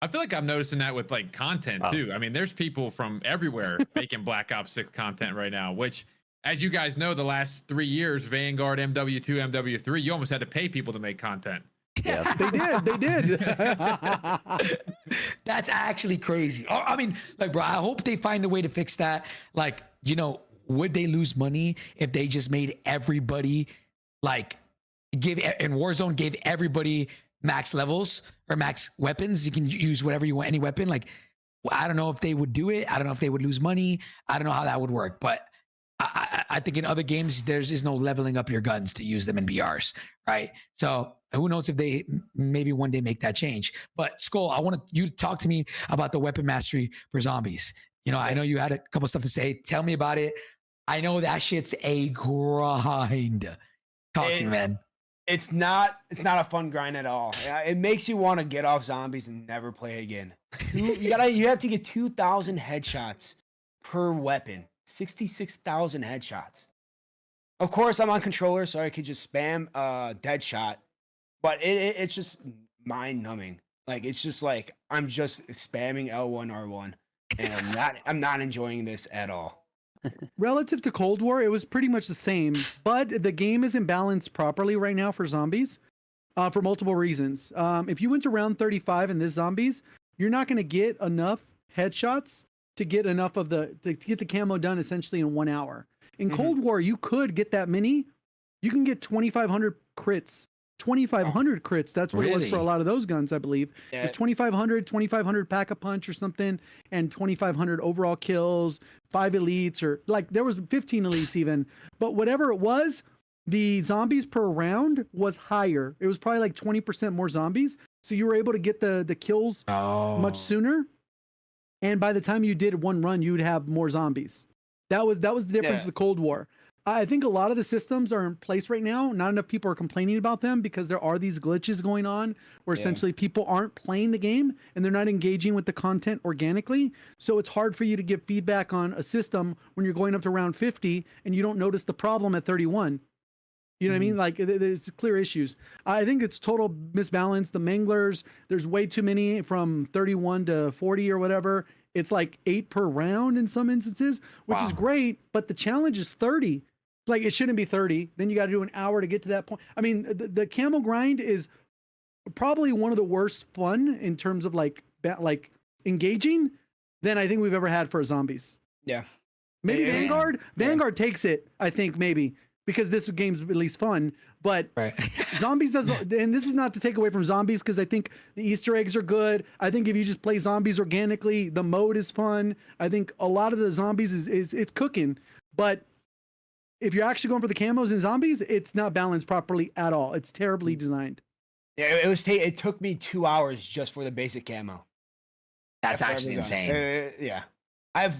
S3: I feel like I'm noticing that with like content too. I mean, there's people from everywhere making Black Ops 6 content right now, which, as you guys know, the last 3 years, Vanguard, MW2, MW3, you almost had to pay people to make content.
S5: Yeah,
S4: They did.
S1: That's actually crazy. I mean, like, bro, I hope they find a way to fix that. Like, would they lose money if they just made everybody Warzone gave everybody max levels or max weapons? You can use whatever you want, any weapon. Like, I don't know if they would do it. I don't know if they would lose money. I don't know how that would work, but I think in other games, there's no leveling up your guns to use them in BRs, right? So who knows if they maybe one day make that change. But Skull, I want you to talk to me about the weapon mastery for zombies. I know you had a couple stuff to say. Tell me about it. I know that shit's a grind. Talk to me, man.
S2: It's not a fun grind at all. It makes you want to get off zombies and never play again. You have to get 2,000 headshots per weapon. 66,000 headshots. Of course, I'm on controller, so I could just spam dead shot, but it's just mind numbing. Like, it's just like I'm just spamming L1 R1, and I'm not enjoying this at all.
S4: Relative to Cold War, it was pretty much the same, but the game isn't balanced properly right now for zombies for multiple reasons. If you went to round 35 in this zombies, you're not going to get enough headshots to get enough to get the camo done essentially in 1 hour. In Cold War, you could get that many. You can get 2,500 crits. 2,500 crits. That's what it was for a lot of those guns, I believe.
S2: Yeah.
S4: It was 2,500 pack-a-punch or something, and 2,500 overall kills, 5 elites, or like there was 15 elites even. But whatever it was, the zombies per round was higher. It was probably like 20% more zombies. so you were able to get the kills much sooner. And by the time you did one run, you would have more zombies. That was the difference with the Cold War. I think a lot of the systems are in place right now. Not enough people are complaining about them because there are these glitches going on where essentially people aren't playing the game and they're not engaging with the content organically. So it's hard for you to give feedback on a system when you're going up to round 50 and you don't notice the problem at 31. You know what I mean? Like there's clear issues. I think it's total misbalance. The manglers, there's way too many from 31 to 40 or whatever. It's like 8 per round in some instances, which is great, but the challenge is 30. Like it shouldn't be 30. Then you got to do an hour to get to that point. I mean, the camo grind is probably one of the worst fun in terms of like engaging than I think we've ever had for zombies.
S2: Yeah.
S4: Maybe Vanguard. Vanguard takes it, I think, maybe, because this game's at least fun. But zombies doesn't, and this is not to take away from zombies because I think the Easter eggs are good. I think if you just play zombies organically, the mode is fun. I think a lot of the zombies is it's cooking. But if you're actually going for the camos and zombies, it's not balanced properly at all. It's terribly designed.
S2: Yeah, it took me 2 hours just for the basic camo.
S1: That's actually insane.
S2: Yeah, I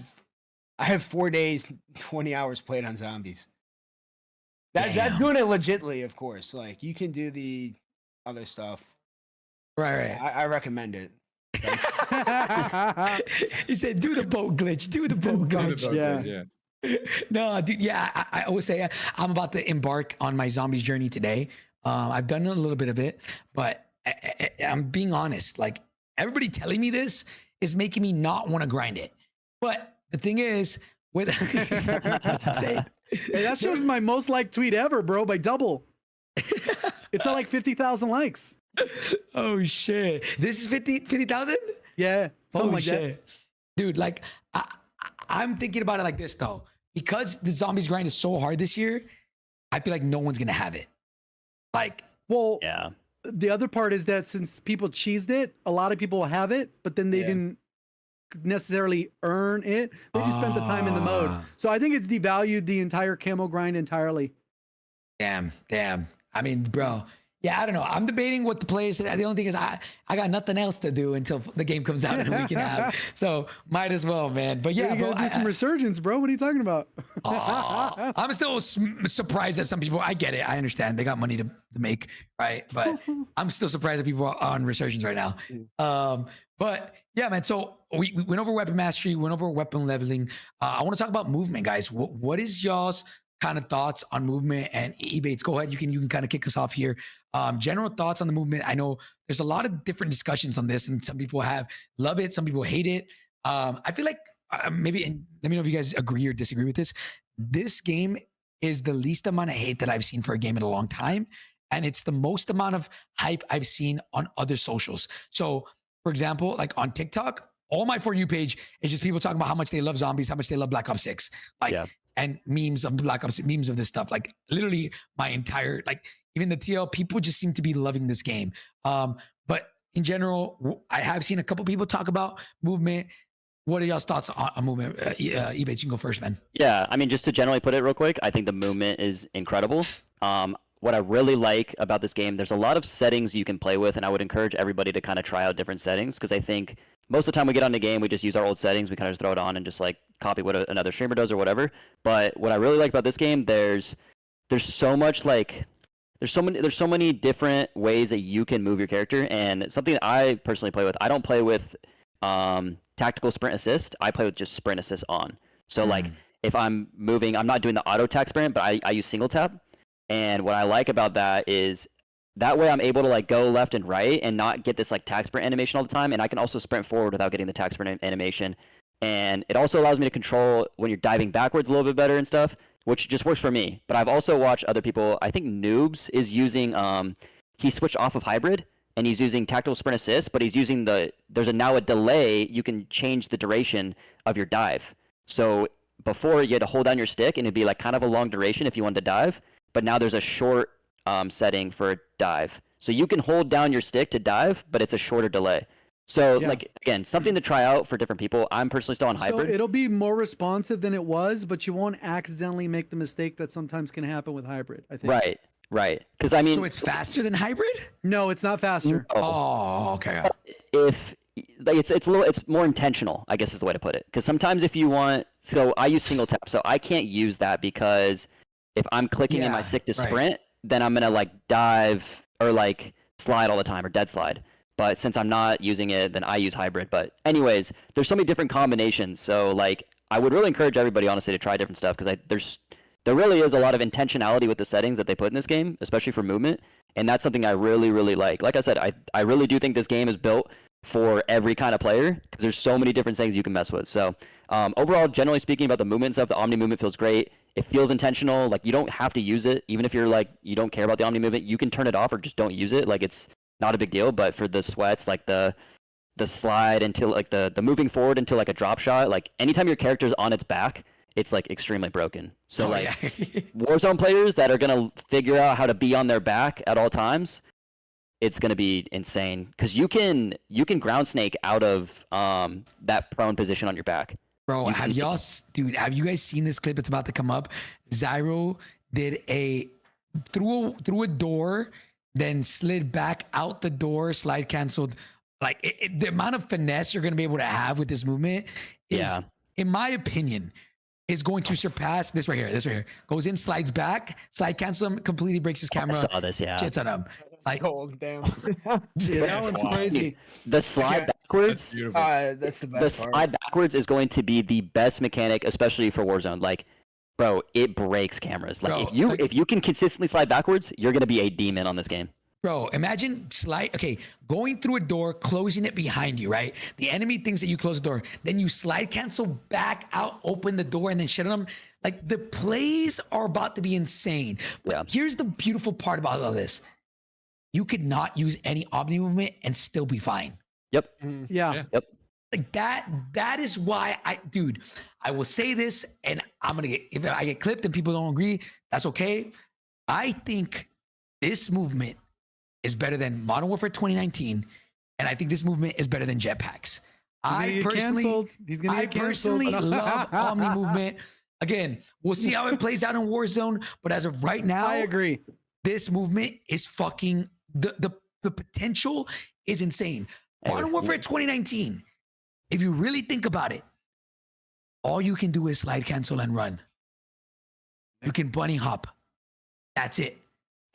S2: have 4 days, 20 hours played on zombies. That's doing it legitly, of course. Like you can do the other stuff.
S1: Right.
S2: I recommend it.
S1: He said, "Do the boat glitch. Do the boat glitch."
S3: Yeah.
S1: No, dude. Yeah, I always say I'm about to embark on my zombies journey today. I've done a little bit of it, but I'm being honest. Like everybody telling me this is making me not want to grind it. But the thing is, with that's insane.
S4: Hey, that's just my most liked tweet ever, bro, by double. It's at like 50,000 likes.
S1: Oh shit! This is 50,000?
S4: Yeah, something like that.
S1: Dude, like I'm thinking about it like this though, because the zombies grind is so hard this year. I feel like no one's gonna have it. Like,
S4: well, yeah. The other part is that since people cheesed it, a lot of people have it, but then they didn't necessarily earn it. They just spent the time in the mode. So I think it's devalued the entire camo grind entirely.
S1: Damn. I mean, bro. Yeah, I don't know. I'm debating what the players said. The only thing is I got nothing else to do until the game comes out and we can have. So might as well, man. But yeah, bro.
S4: Do some resurgence, bro. What are you talking about?
S1: I'm still surprised that some people, I get it. I understand. They got money to make, right? But I'm still surprised that people are on resurgence right now. But yeah, man. So we went over weapon mastery, went over weapon leveling. I want to talk about movement, guys. What is y'all's kind of thoughts on movement? And Ebatez, go ahead. You can kind of kick us off here. General thoughts on the movement. I know there's a lot of different discussions on this, and some people love it, some people hate it. I feel like maybe, and let me know if you guys agree or disagree with this. This game is the least amount of hate that I've seen for a game in a long time, and it's the most amount of hype I've seen on other socials. So, for example, like on TikTok, all my For You page is just people talking about how much they love zombies, how much they love Black Ops 6. And memes of Black Ops, memes of this stuff. Like literally my entire, like even the TL, people just seem to be loving this game. But in general, I have seen a couple people talk about movement. What are y'all's thoughts on movement? Ebatez, you can go first, man.
S5: Yeah, I mean, just to generally put it real quick, I think the movement is incredible. What I really like about this game, there's a lot of settings you can play with, and I would encourage everybody to kind of try out different settings, because I think most of the time we get on the game, we just use our old settings, we kind of just throw it on and just like copy what another streamer does or whatever. But what I really like about this game, there's so much like there's so many different ways that you can move your character, and something that I personally play with. I don't play with tactical sprint assist. I play with just sprint assist on. So like if I'm moving, I'm not doing the auto tac sprint, but I use single tap. And what I like about that is that way I'm able to like go left and right and not get this like tac sprint animation all the time. And I can also sprint forward without getting the tac sprint animation. And it also allows me to control when you're diving backwards a little bit better and stuff, which just works for me. But I've also watched other people, I think Noobs is using, he switched off of hybrid and he's using tactical sprint assist, but he's using there's now a delay. You can change the duration of your dive. So before you had to hold down your stick and it'd be like kind of a long duration if you wanted to dive. But now there's a short setting for a dive. So you can hold down your stick to dive, but it's a shorter delay. So like, again, something to try out for different people. I'm personally still on hybrid.
S4: So it'll be more responsive than it was, but you won't accidentally make the mistake that sometimes can happen with hybrid, I think.
S5: Right. Right. Because I mean,
S1: So it's faster than hybrid?
S4: No, it's not faster.
S1: Oh, okay.
S5: if like it's more intentional, I guess is the way to put it. Because sometimes if you want, so I use single tap, so I can't use that because if I'm clicking in my
S1: Yeah,
S5: stick to
S1: right.
S5: sprint, then I'm gonna like dive or like slide all the time or dead slide. But since I'm not using it, then I use hybrid. But anyways, there's so many different combinations. So like I would really encourage everybody honestly to try different stuff because there really is a lot of intentionality with the settings that they put in this game, especially for movement. And that's something I really, really like. Like I said, I really do think this game is built for every kind of player because there's so many different things you can mess with. So overall, generally speaking about the movement stuff, the Omni movement feels great. It feels intentional. Like you don't have to use it. Even if you're like, you don't care about the Omni movement, you can turn it off or just don't use it. Like it's not a big deal. But for the sweats, like the slide until like the moving forward into like a drop shot, like anytime your character's on its back, it's like extremely broken. So like
S1: yeah.
S5: Warzone players that are gonna figure out how to be on their back at all times, it's gonna be insane because you can ground snake out of that prone position on your back.
S1: Bro,
S5: You
S1: have
S5: can-
S1: have you guys seen this clip? It's about to come up. Zyro did through a door, then slid back out the door, slide canceled. Like the amount of finesse you're gonna be able to have with this movement is,
S5: Yeah.
S1: in my opinion, is going to surpass this right here. This right here goes in, slides back, slide cancel him, completely breaks his
S5: I
S1: camera,
S5: saw this, yeah.
S1: shits on him. Like,
S2: Cold, damn.
S4: Yeah, that one's
S3: Wow.
S4: crazy.
S5: The slide
S2: Okay.
S5: backwards.
S3: That's beautiful.
S2: That's the
S5: The
S2: best part.
S5: slide backwards is going to be the best mechanic, especially for Warzone. Like, bro, it breaks cameras. Like
S1: Bro,
S5: if you can consistently slide backwards, you're gonna be a demon on this game.
S1: Bro, imagine going through a door, closing it behind you, right? The enemy thinks that you close the door. Then you slide cancel back out, open the door, and then shit on them. Like the plays are about to be insane. But
S5: Yeah.
S1: here's the beautiful part about all this. You could not use any Omni movement and still be fine.
S5: Yep.
S4: Yeah.
S3: Yeah.
S1: Like that is why I will say this, and if I get clipped and people don't agree, that's okay. I think this movement is better than Modern Warfare 2019, and I think this movement is better than jetpacks. I personally love Omni movement. Again, we'll see how it plays out in Warzone, but as of right now,
S4: I agree.
S1: this movement is fucking the potential is insane.
S5: Hey,
S1: Modern Warfare 2019, if you really think about it, all you can do is slide cancel and run. You can bunny hop. That's it.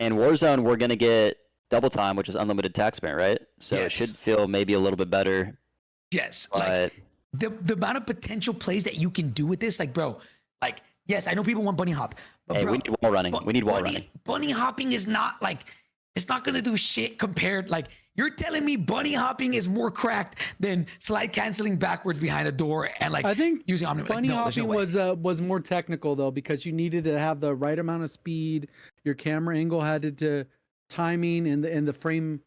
S5: And Warzone, we're gonna get double time, which is unlimited tax sprint, right? So
S1: Yes.
S5: it should feel maybe a little bit better.
S1: Yes.
S5: But
S1: The amount of potential plays that you can do with this, like, bro, like, yes, I know people want bunny hop, but
S5: hey,
S1: bro,
S5: we need wall running. We need wall running.
S1: bunny hopping is not like, it's not gonna do shit compared. Like, you're telling me bunny hopping is more cracked than slide canceling backwards behind a door and like
S4: I think
S1: using Omni.
S4: bunny
S1: like, no, there's no
S4: hopping
S1: way.
S4: was more technical though because you needed to have the right amount of speed. Your camera angle had to timing and the frame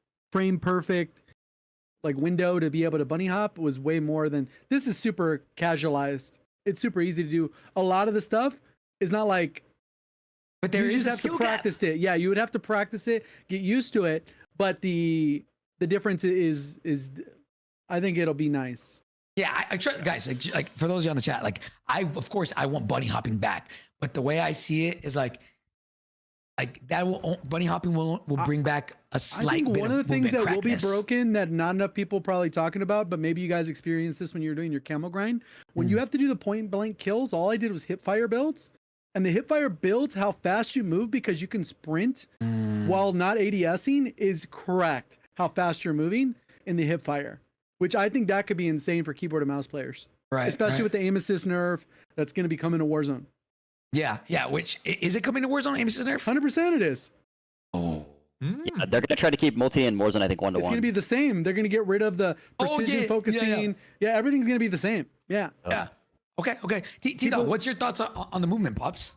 S4: perfect like window to be able to bunny hop was way more than this is super casualized. It's super easy to do. A lot of the stuff is not like
S1: But there
S4: you
S1: is
S4: just
S1: a
S4: have to
S1: skill gap.
S4: practice it. Yeah, you would have to practice it, get used to it. But the difference is I think it'll be nice.
S1: Yeah, I try, guys. Like for those of you on the chat, like of course I want bunny hopping back, but the way I see it is like that will bunny hopping will bring back a
S4: I
S1: slight
S4: think
S1: bit
S4: one of the things that
S1: movement
S4: will be
S1: crackness.
S4: broken that not enough people probably talking about, but maybe you guys experienced this when you were doing your camo grind. When you have to do the point blank kills, all I did was hip fire builds. And the hip fire builds how fast you move because you can sprint while not ADSing is correct. How fast you're moving in the hip fire, which I think that could be insane for keyboard and mouse players,
S1: right?
S4: especially
S1: right.
S4: with the aim assist nerf that's going to be coming to Warzone.
S1: Yeah. Which is it coming to Warzone? Aim assist nerf?
S4: 100% it is.
S1: Oh.
S5: Yeah, they're gonna try to keep multi and Warzone, I think, 1-1.
S4: It's going to be the same. They're going to get rid of the precision focusing. Yeah, everything's going to be the same. Yeah.
S1: Yeah. Okay. TDawg, what's your thoughts on the movement, Pops?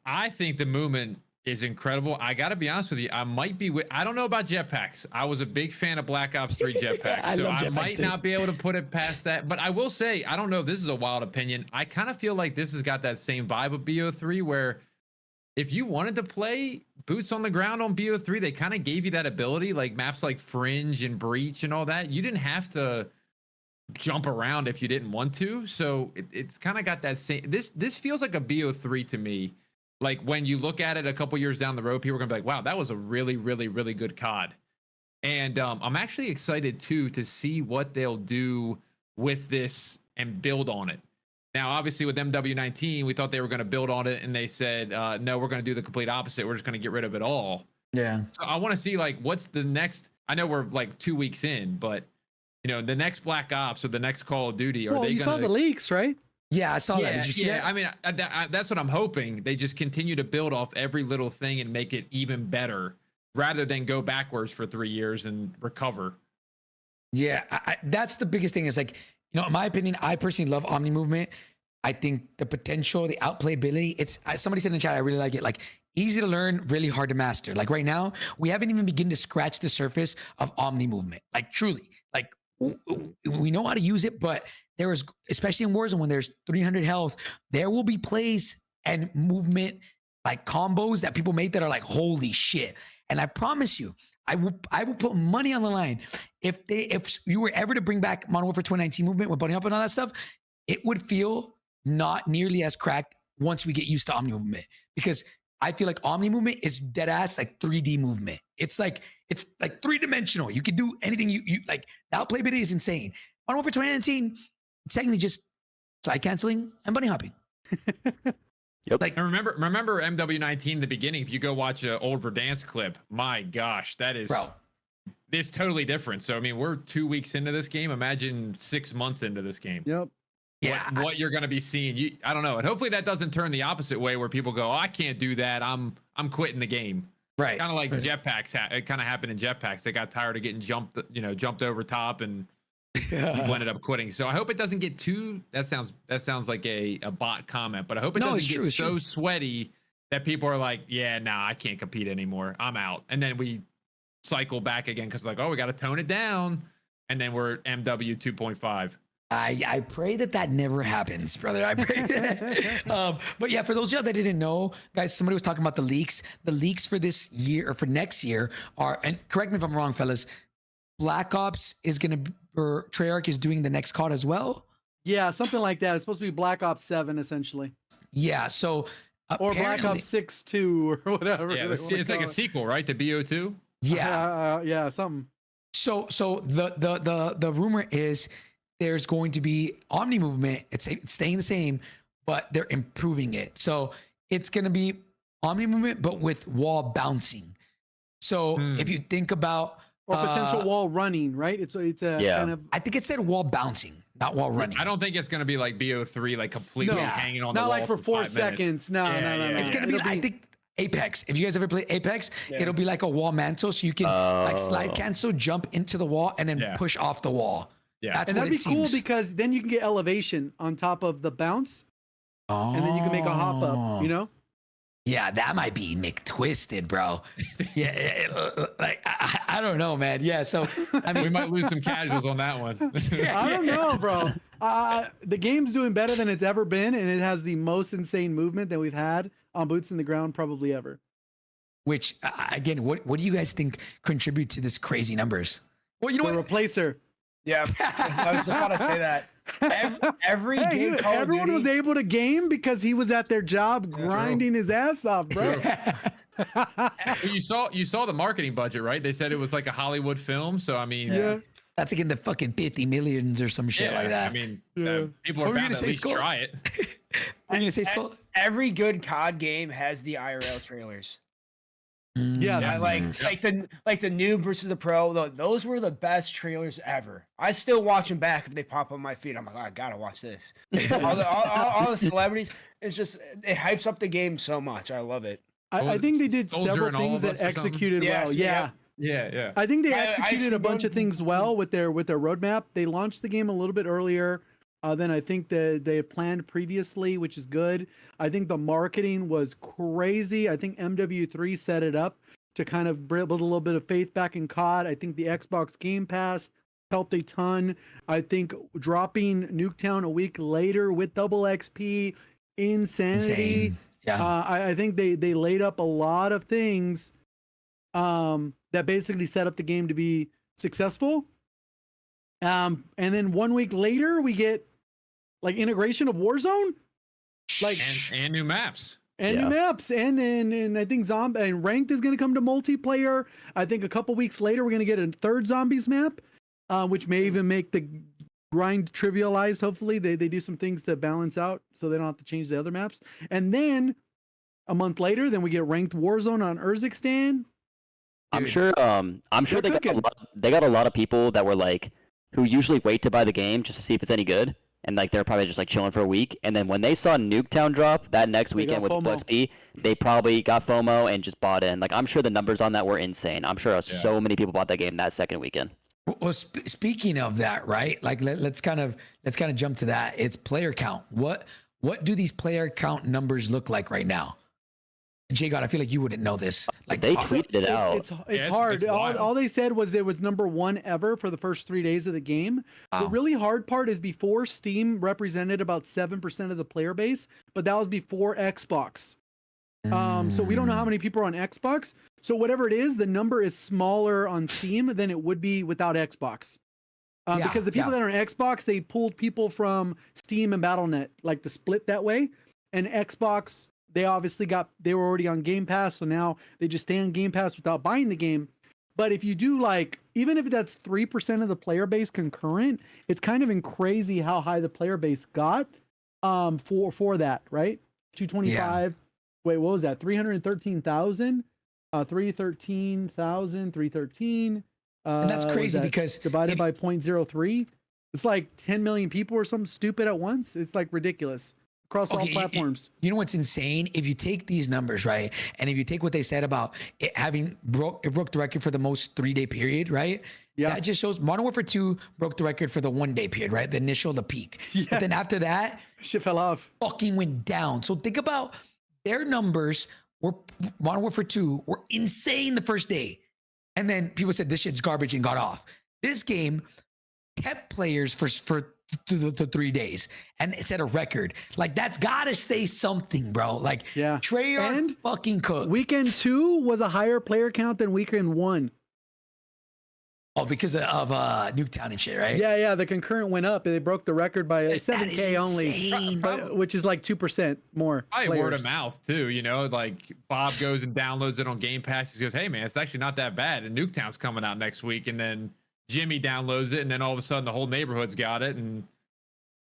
S3: I think the movement is incredible. I got to be honest with you. I might be I don't know about jetpacks. I was a big fan of Black Ops 3 jetpacks.
S1: I
S3: so
S1: love
S3: I
S1: jetpacks
S3: might
S1: too.
S3: not be able to put it past that. But I will say, I don't know if this is a wild opinion. I kind of feel like this has got that same vibe of BO3 where if you wanted to play boots on the ground on BO3, they kind of gave you that ability, like maps like Fringe and Breach and all that. You didn't have to jump around if you didn't want to. So it's kind of got that same. This feels like a BO3 to me. Like when you look at it a couple years down the road, people are gonna be like, wow, that was a really, really, really good COD. And I'm actually excited too to see what they'll do with this and build on it. Now, obviously, with MW19, we thought they were going to build on it, and they said, no, we're going to do the complete opposite. We're just going to get rid of it all.
S1: Yeah.
S3: So I want to see, like, what's the next? I know we're like 2 weeks in, but you know, the next Black Ops or the next Call of Duty, are they
S4: you
S3: going
S4: saw the leaks, right?
S1: Yeah, I saw that. Did you see that?
S3: I mean, that's what I'm hoping. They just continue to build off every little thing and make it even better, rather than go backwards for 3 years and recover.
S1: Yeah, that's the biggest thing. Is like, you know, in my opinion, I personally love Omnimovement. I think the potential, the outplayability, it's somebody said in the chat, I really like it. Like, easy to learn, really hard to master. Like right now, we haven't even begun to scratch the surface of Omnimovement. Like truly, like we know how to use it, but there is, especially in Warzone, when there's 300 health, there will be plays and movement like combos that people make that are like, holy shit. And I promise you, I will put money on the line. If you were ever to bring back Modern Warfare 2019 movement with Bunny Up and all that stuff, it would feel not nearly as cracked once we get used to Omnimovement, because I feel like Omnimovement is dead ass like 3D movement. It's like 3-dimensional. You can do anything you like. The outplayability is insane. Modern Warfare 2019, it's technically just side canceling and bunny hopping.
S5: Yep.
S3: Like, and remember MW19 in the beginning. If you go watch an old Verdansk clip, my gosh, that is,
S1: Bro,
S3: it's totally different. So I mean, we're 2 weeks into this game. Imagine 6 months into this game.
S4: Yep.
S3: Yeah, what you're going to be seeing. I don't know. And hopefully that doesn't turn the opposite way, where people go, oh, I can't do that. I'm quitting the game.
S1: Right.
S3: Kind of like jetpacks. It kind of happened in jetpacks. They got tired of getting jumped over top, and people ended up quitting. So I hope it doesn't get too. That sounds like a bot comment, but I hope it doesn't get so sweaty that people are like, yeah, nah, I can't compete anymore. I'm out. And then we cycle back again because like, oh, we got to tone it down, and then we're MW 2.5.
S1: I pray that never happens, brother. I pray that. But yeah, for those of y'all that didn't know, guys, somebody was talking about the leaks. The leaks for this year or for next year are, and correct me if I'm wrong, fellas, Black Ops is going to, or Treyarch is doing the next COD as well.
S4: Yeah, something like that. It's supposed to be Black Ops 7, essentially.
S1: Yeah, so
S4: or Black Ops 6-2 or whatever.
S3: Yeah, it's like a sequel, right? To BO2.
S1: Yeah,
S4: yeah, something.
S1: So the rumor is there's going to be Omnimovement. It's staying the same, but they're improving it. So it's going to be Omnimovement, but with wall bouncing. So if you think about
S4: or potential wall running, right? It's a kind of.
S1: I think it said wall bouncing, not wall running.
S3: I don't think it's going to be like BO3, like completely hanging on the wall.
S4: Not like for 4
S3: minutes.
S4: seconds. No.
S1: It's going to be. I think Apex. If you guys ever play Apex, it'll be like a wall mantle, so you can like slide cancel, jump into the wall, and then push off the wall.
S3: Yeah,
S1: that's
S4: and
S1: what
S4: that'd be cool because then you can get elevation on top of the bounce, and then you can make a hop up. You know?
S1: Yeah, that might be McTwisted, bro. Yeah, like I don't know, man. Yeah, so I mean,
S3: we might lose some casuals on that one.
S4: I don't know, bro. The game's doing better than it's ever been, and it has the most insane movement that we've had on boots in the ground probably ever.
S1: Which again, what do you guys think contribute to this crazy numbers? Well, you know
S4: the
S1: what?
S4: Replacer.
S2: Yeah, I was about to say that. Every game
S4: everyone was able to game because he was at their job grinding his ass off, bro.
S3: You saw the marketing budget, right? They said it was like a Hollywood film. So I mean,
S1: that's again the fucking 50 millions or some shit like that.
S3: I mean, people are bound to at least try it.
S1: Are you gonna say Skull?
S2: Every good COD game has the IRL trailers.
S4: Yes.
S2: Yeah, like the noob versus the pro. Those were the best trailers ever. I still watch them back if they pop on my feed. I'm like, oh, I gotta watch this. all the celebrities. It's just it hypes up the game so much. I love it.
S4: I think they did several things that executed well. Yeah. I think they executed a bunch of things well with their roadmap. They launched the game a little bit earlier than I think they had planned previously, which is good. I think the marketing was crazy. I think MW3 set it up to kind of build a little bit of faith back in COD. I think the Xbox Game Pass helped a ton. I think dropping Nuketown a week later with double XP, insanity.
S1: Insane. Yeah.
S4: I think they laid up a lot of things that basically set up the game to be successful. And then 1 week later, we get like integration of Warzone, like
S3: and new maps.
S4: And new maps, and I think zombie and ranked is going to come to multiplayer. I think a couple weeks later we're going to get a third zombies map, which may even make the grind trivialized. Hopefully they do some things to balance out so they don't have to change the other maps. And then a month later, then we get ranked Warzone on Urzikstan.
S5: I'm sure they got a lot of people that were like, who usually wait to buy the game just to see if it's any good. And like they're probably just like chilling for a week, and then when they saw Nuketown drop that next weekend with Flex B, they probably got FOMO and just bought in. Like I'm sure the numbers on that were insane. I'm sure so many people bought that game that second weekend.
S1: Well, speaking of that, right? Like let's kind of jump to that. It's player count. What do these player count numbers look like right now? JGOD, I feel like you wouldn't know this. Like
S5: they tweeted it out.
S4: It's hard. All they said was it was #1 ever for the first 3 days of the game. Wow. The really hard part is before Steam represented about 7% of the player base, but that was before Xbox. So we don't know how many people are on Xbox. So whatever it is, the number is smaller on Steam than it would be without Xbox. Because the people that are on Xbox, they pulled people from Steam and Battle.net, like the split that way. And Xbox, they were already on Game Pass, so now they just stay on Game Pass without buying the game. But if you do even if that's 3% of the player base concurrent, it's kind of crazy how high the player base got for that, right? 225. Yeah. Wait, what was that? 313,000? 313,313.
S1: And that's crazy because
S4: divided by 0.03, it's like 10 million people or something stupid at once. It's like ridiculous. Across all platforms.
S1: You know what's insane? If you take these numbers, right, and if you take what they said about it broke the record for the most 3-day period, right? Yeah. That just shows Modern Warfare 2 broke the record for the 1-day period, right? The peak. Yeah. But then after that,
S4: shit fell off.
S1: Fucking went down. So think about their numbers Modern Warfare 2 were insane the first day. And then people said this shit's garbage and got off. This game kept players for the 3 days and it set a record. Like that's gotta say something, bro. Like Treyarch fucking cooked.
S4: Weekend 2 was a higher player count than weekend 1.
S1: Oh, because of Nuketown and shit, right?
S4: Yeah. The concurrent went up. They broke the record by 7K only, which is like 2% more.
S3: Probably
S4: players.
S3: Word of mouth too. You know, like Bob goes and downloads it on Game Pass. He goes, "Hey man, it's actually not that bad." And Nuketown's coming out next week, and then Jimmy downloads it, and then all of a sudden the whole neighborhood's got it, and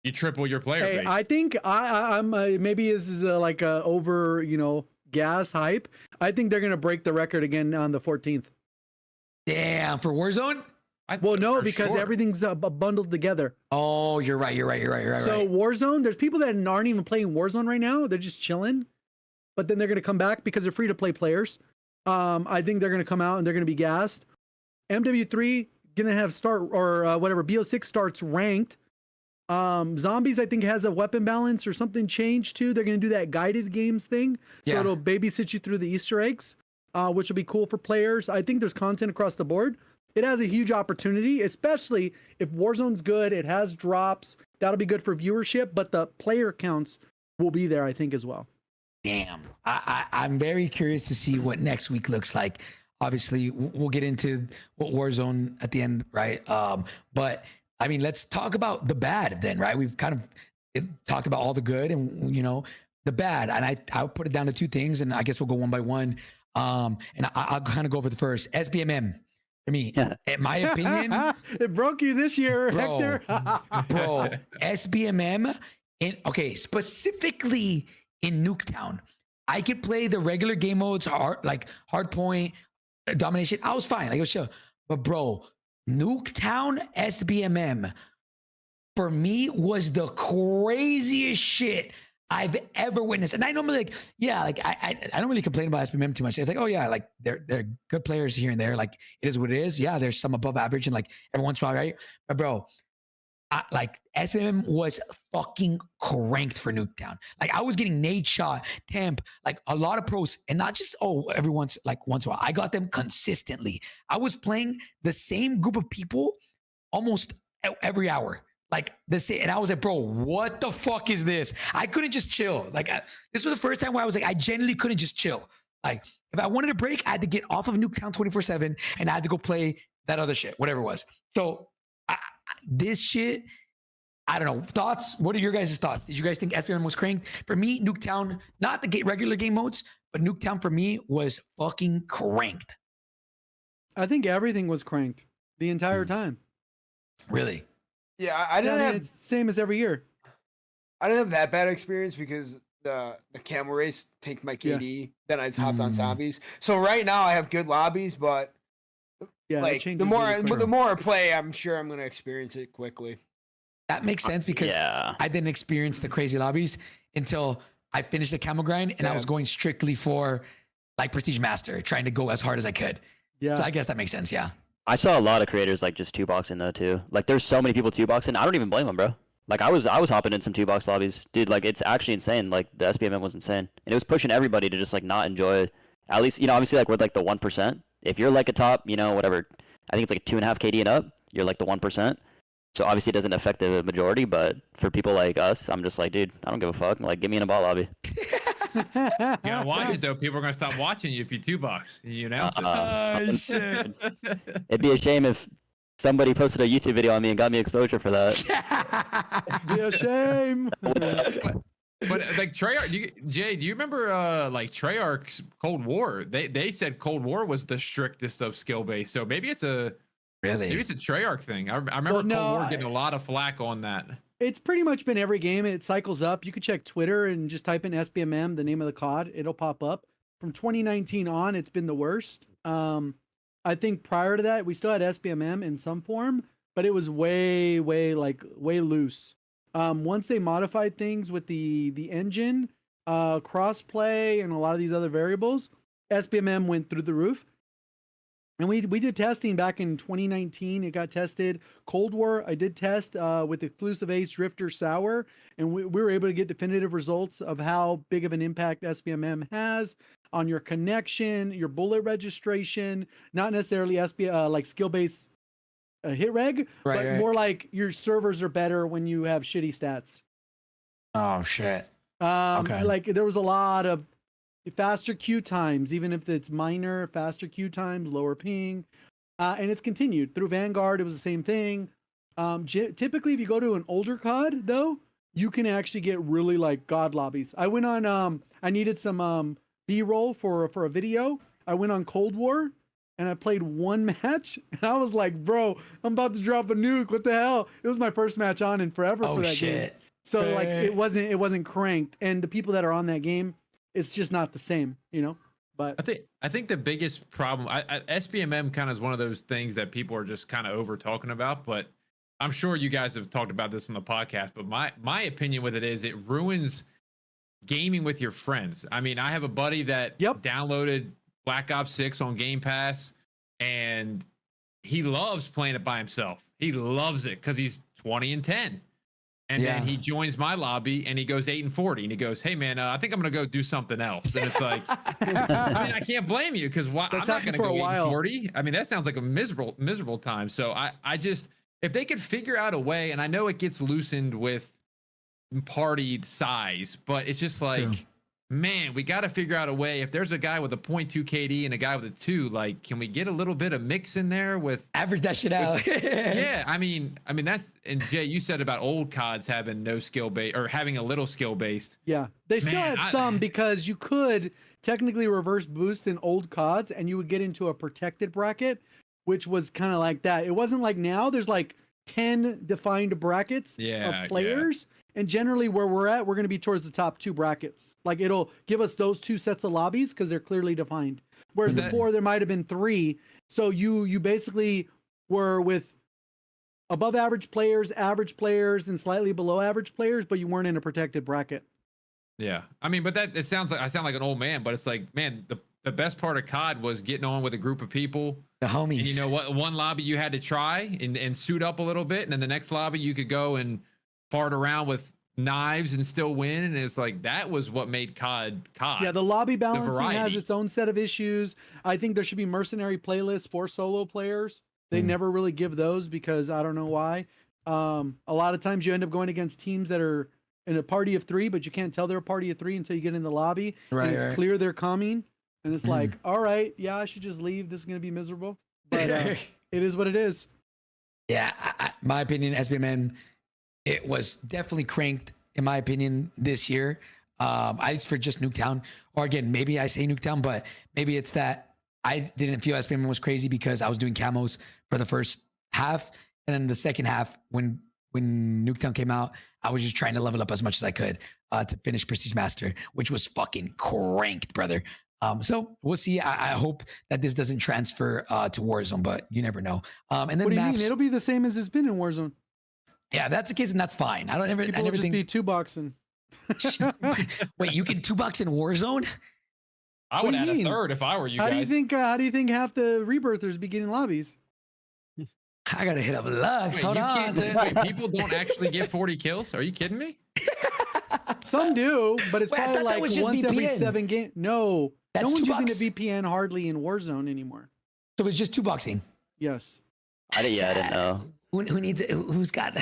S3: you triple your player base.
S4: I think I'm maybe this is like a over gas hype. I think they're gonna break the record again on the 14th.
S1: Damn, for Warzone?
S4: Well, no, because everything's bundled together.
S1: Oh, you're right.
S4: So Warzone, there's people that aren't even playing Warzone right now. They're just chilling, but then they're gonna come back because they're free to play players. I think they're gonna come out and they're gonna be gassed. MW3 gonna have BO6 starts ranked. Zombies, I think, has a weapon balance or something changed too. They're gonna do that guided games thing, so it'll babysit you through the Easter eggs, which will be cool for players. I think there's content across the board. It has a huge opportunity, especially if Warzone's good. It has drops. That'll be good for viewership, but the player counts will be there, I think, as well.
S1: Damn. I'm very curious to see what next week looks like. Obviously, we'll get into what Warzone at the end, right? But I mean, let's talk about the bad then, right? We've kind of talked about all the good and, the bad. And I'll put it down to two things, and I guess we'll go one by one. And I'll kind of go over the first. SBMM. I mean, in my opinion,
S4: it broke you this year, Hector.
S1: Bro, SBMM, specifically in Nuketown, I could play the regular game modes, hardpoint, domination. I was fine, it was chill. But bro, Nuketown SBMM for me was the craziest shit I've ever witnessed. And I normally I don't really complain about SBMM too much. It's like, oh yeah, like they're good players here and there. Like it is what it is. Yeah, there's some above average and like every once in a while, right? But bro, SBMM was fucking cranked for Nuketown. Like I was getting nade shot, temp, like a lot of pros, and not just every once in a while. I got them consistently. I was playing the same group of people almost every hour. Like and I was like, bro, what the fuck is this? I couldn't just chill. This was the first time where I was like, I genuinely couldn't just chill. Like if I wanted a break, I had to get off of Nuketown 24/7 and I had to go play that other shit, whatever it was. So this shit, I don't know. Thoughts? What are your guys' thoughts? Did you guys think SBMM was cranked? For me, Nuketown, not the regular game modes, but Nuketown for me was fucking cranked.
S4: I think everything was cranked the entire time.
S1: Really?
S2: Yeah, I didn't have
S4: it's the same as every year.
S2: I didn't have that bad experience because the camel race tanked my KD. Then I hopped on zombies. So right now I have good lobbies, but
S4: Yeah, it
S2: like
S4: changes
S2: the more
S4: really quick.
S2: the more I play, I'm sure I'm gonna experience it quickly.
S1: That makes sense because
S5: Yeah.
S1: I didn't experience the crazy lobbies until I finished the camel grind and I was going strictly for like Prestige Master, trying to go as hard as I could.
S4: Yeah.
S1: So I guess that makes sense. Yeah.
S5: I saw a lot of creators like just 2-boxing though too. Like there's so many people 2-boxing. I don't even blame them, bro. Like I was hopping in some 2-box lobbies, dude. Like it's actually insane. Like the SBMM was insane, and it was pushing everybody to just like not enjoy. At least obviously like with like the 1%. If you're like a top, whatever, I think it's like 2.5 KD and up. You're like the 1%. So obviously it doesn't affect the majority, but for people like us, I'm just like, dude, I don't give a fuck. Like, get me in a bot lobby.
S3: You gotta watch it though. People are gonna stop watching you if you 2-box. You announce it.
S1: Oh shit.
S5: It'd be a shame if somebody posted a YouTube video on me and got me exposure for that.
S4: Be a shame.
S5: What's up?
S3: But like Treyarch, Jay, do you remember like Treyarch's Cold War? They said Cold War was the strictest of skill based. So maybe it's a Treyarch thing. I remember
S4: Well, no,
S3: Cold War getting a lot of flack on that.
S4: It's pretty much been every game. It cycles up. You could check Twitter and just type in SBMM, the name of the COD. It'll pop up. From 2019 on, it's been the worst. I think prior to that, we still had SBMM in some form, but it was way loose. Once they modified things with the engine, crossplay, and a lot of these other variables, SBMM went through the roof. And we did testing back in 2019. It got tested. Cold War, I did test with Exclusive Ace, Drifter, Sour, and we were able to get definitive results of how big of an impact SBMM has on your connection, your bullet registration, not necessarily like skill-based hit reg, but more like your servers are better when you have shitty stats.
S1: Oh shit.
S4: Okay. Like there was a lot of faster queue times, even if it's minor, faster queue times, lower ping. And it's continued through Vanguard. It was the same thing. Typically, if you go to an older COD, though, you can actually get really like God lobbies. I went on, I needed some B-roll for a video. I went on Cold War and I played one match and I was like, bro, I'm about to drop a nuke. What the hell? It was my first match on in forever for that game. So like it wasn't cranked. And the people that are on that game, it's just not the same, But
S3: I think the biggest problem, SBMM kind of is one of those things that people are just kind of over talking about. But I'm sure you guys have talked about this on the podcast. But my opinion with it is it ruins gaming with your friends. I mean, I have a buddy that downloaded Black Ops 6 on Game Pass, and he loves playing it by himself. He loves it because he's 20-10. And then he joins my lobby and he goes 8-40 and he goes, "Hey man, I think I'm gonna go do something else." And it's like, I mean, I can't blame you because I'm not gonna go 8-40. I mean, that sounds like a miserable time. So I just, if they could figure out a way, and I know it gets loosened with party size, but it's just like, man, we got to figure out a way. If there's a guy with a 0.2 KD and a guy with a 2, like, can we get a little bit of mix in there with
S1: average that shit out?
S3: Yeah, I mean that's, and Jay, you said about old CODs having no skill base or having a little skill based.
S4: Yeah, they still had some because you could technically reverse boost in old CODs and you would get into a protected bracket, which was kind of like that. It wasn't like now. There's like 10 defined brackets of players. And generally where we're at, we're going to be towards the top 2 brackets. Like it'll give us those 2 sets of lobbies because they're clearly defined. Whereas before there might have been 3. So you basically were with above average players, and slightly below average players, but you weren't in a protected bracket.
S3: Yeah. I mean, but I sound like an old man, but it's like, man, the best part of COD was getting on with a group of people.
S1: The homies.
S3: And you know what? One lobby you had to try and suit up a little bit. And then the next lobby you could go and fart around with knives and still win. And it's like, that was what made COD. Yeah,
S4: the lobby balancing has its own set of issues. I think there should be mercenary playlists for solo players. They never really give those because I don't know why. A lot of times you end up going against teams that are in a party of 3, but you can't tell they're a party of 3 until you get in the lobby.
S1: Right,
S4: and it's clear they're coming. And it's like, all right, yeah, I should just leave. This is going to be miserable. But it is what it is.
S1: Yeah, my opinion, SBMM it was definitely cranked in my opinion this year. It's for just Nuketown, or again, maybe I say Nuketown, but maybe it's that I didn't feel SBMM was crazy because I was doing camos for the first half, and then the second half when Nuketown came out, I was just trying to level up as much as I could to finish Prestige Master, which was fucking cranked, brother. So we'll see. I hope that this doesn't transfer to Warzone, but you never know. And then
S4: What do you
S1: maps,
S4: mean? It'll be the same as it's been in Warzone.
S1: yeah, if that's the case, and that's fine. I
S4: People
S1: never
S4: will just
S1: think.
S4: be two boxing.
S1: Wait, you can 2-box in Warzone?
S3: I
S4: What
S3: would
S4: do you
S3: add a
S4: mean?
S3: third if I were you
S4: How
S3: guys.
S4: do you think? How do you think half the rebirthers be getting lobbies?
S1: I gotta hit up Lux.
S3: Wait,
S1: Hold
S3: you
S1: on.
S3: can't- wait, people don't actually get 40 kills? Are you kidding me?
S4: Some do, but it's
S1: Wait, I
S4: probably
S1: thought that
S4: like
S1: was just
S4: once every
S1: VPN.
S4: 7 games. No,
S1: That's
S4: no one's using
S1: $2.
S4: the VPN hardly in Warzone anymore.
S1: So it's just 2-boxing.
S4: Yes.
S5: I didn't know.
S1: Who needs it? Who's got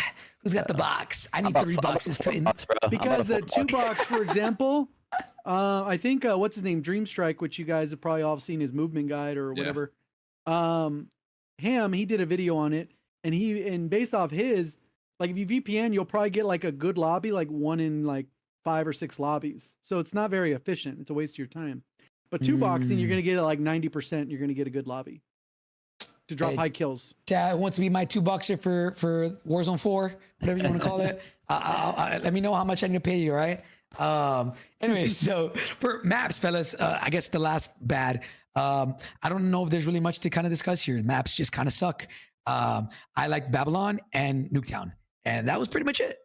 S1: the box? I need
S5: About
S1: 3
S5: about
S1: boxes to
S5: 4
S1: in.
S5: bucks, bro. I'm
S4: Because the
S5: about a 4
S4: two
S5: buck.
S4: box, for example, I think what's his name, Dreamstrike, which you guys have probably all seen his movement guide or
S3: Yeah.
S4: whatever. He did a video on it, and based off his, like if you VPN, you'll probably get like a good lobby, like 1 in like 5 or 6 lobbies. So it's not very efficient. It's a waste of your time. But 2-boxing, you're gonna get it like 90%. You're gonna get a good lobby to drop
S1: Hey,
S4: high kills.
S1: Chad wants to be my 2-boxer for Warzone 4, whatever you want to call it. Let me know how much I need to pay you, all right? Anyway, so for maps, fellas, I guess the last bad. I don't know if there's really much to kind of discuss here. Maps just kind of suck. I like Babylon and Nuketown, and that was pretty much it.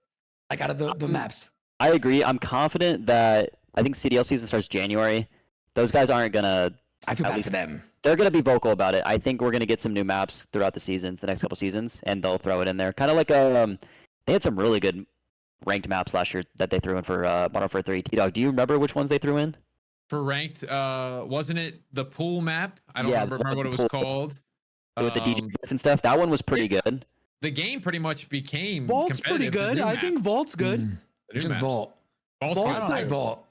S1: Like out of the maps.
S5: I agree. I'm confident that I think CDL season starts January. Those guys aren't gonna.
S1: I feel
S5: At
S1: bad
S5: least-
S1: for them.
S5: They're gonna be vocal about it. I think we're gonna get some new maps throughout the seasons, the next couple seasons, and they'll throw it in there. Kind of like they had some really good ranked maps last year that they threw in for Modern Warfare 3. TDawg, do you remember which ones they threw in?
S3: For ranked, wasn't it the pool map? I don't
S5: Yeah,
S3: remember what it was
S5: pool.
S3: called.
S5: With the DJ booth and stuff. That one was pretty good.
S3: The game pretty much became
S4: Vault's pretty
S3: competitive. The
S4: good.
S3: new
S4: I think
S3: maps.
S4: Vault's good.
S1: Mm,
S3: The new
S1: just
S3: maps.
S1: Vault.
S3: Vault's
S4: Vault's
S1: I
S3: good
S1: don't like
S3: too.
S1: Vault.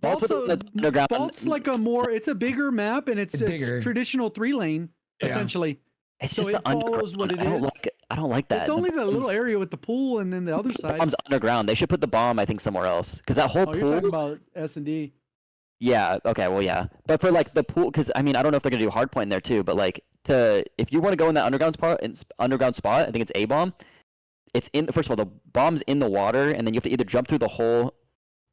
S4: Vault's
S5: Underground.
S4: like a more, it's a bigger map and it's
S1: It's
S4: a
S1: bigger.
S4: traditional 3-lane
S3: Yeah.
S4: essentially.
S5: It's
S4: So
S5: just
S4: it
S5: the
S4: follows what
S5: underground.
S4: it is.
S5: I don't like that.
S4: It's only the little
S5: bombs-
S4: area with the pool and then the other
S5: the
S4: side.
S5: bomb's underground. They should put the bomb, I think, somewhere else. Because that whole
S4: Oh, you're talking
S5: pool.
S4: about S&D.
S5: Yeah. Okay. Well, yeah. But for like the pool, because I mean, I don't know if they're gonna do hardpoint there too. But like if you want to go in that underground spot, I think it's A bomb. It's in. First of all, the bomb's in the water, and then you have to either jump through the hole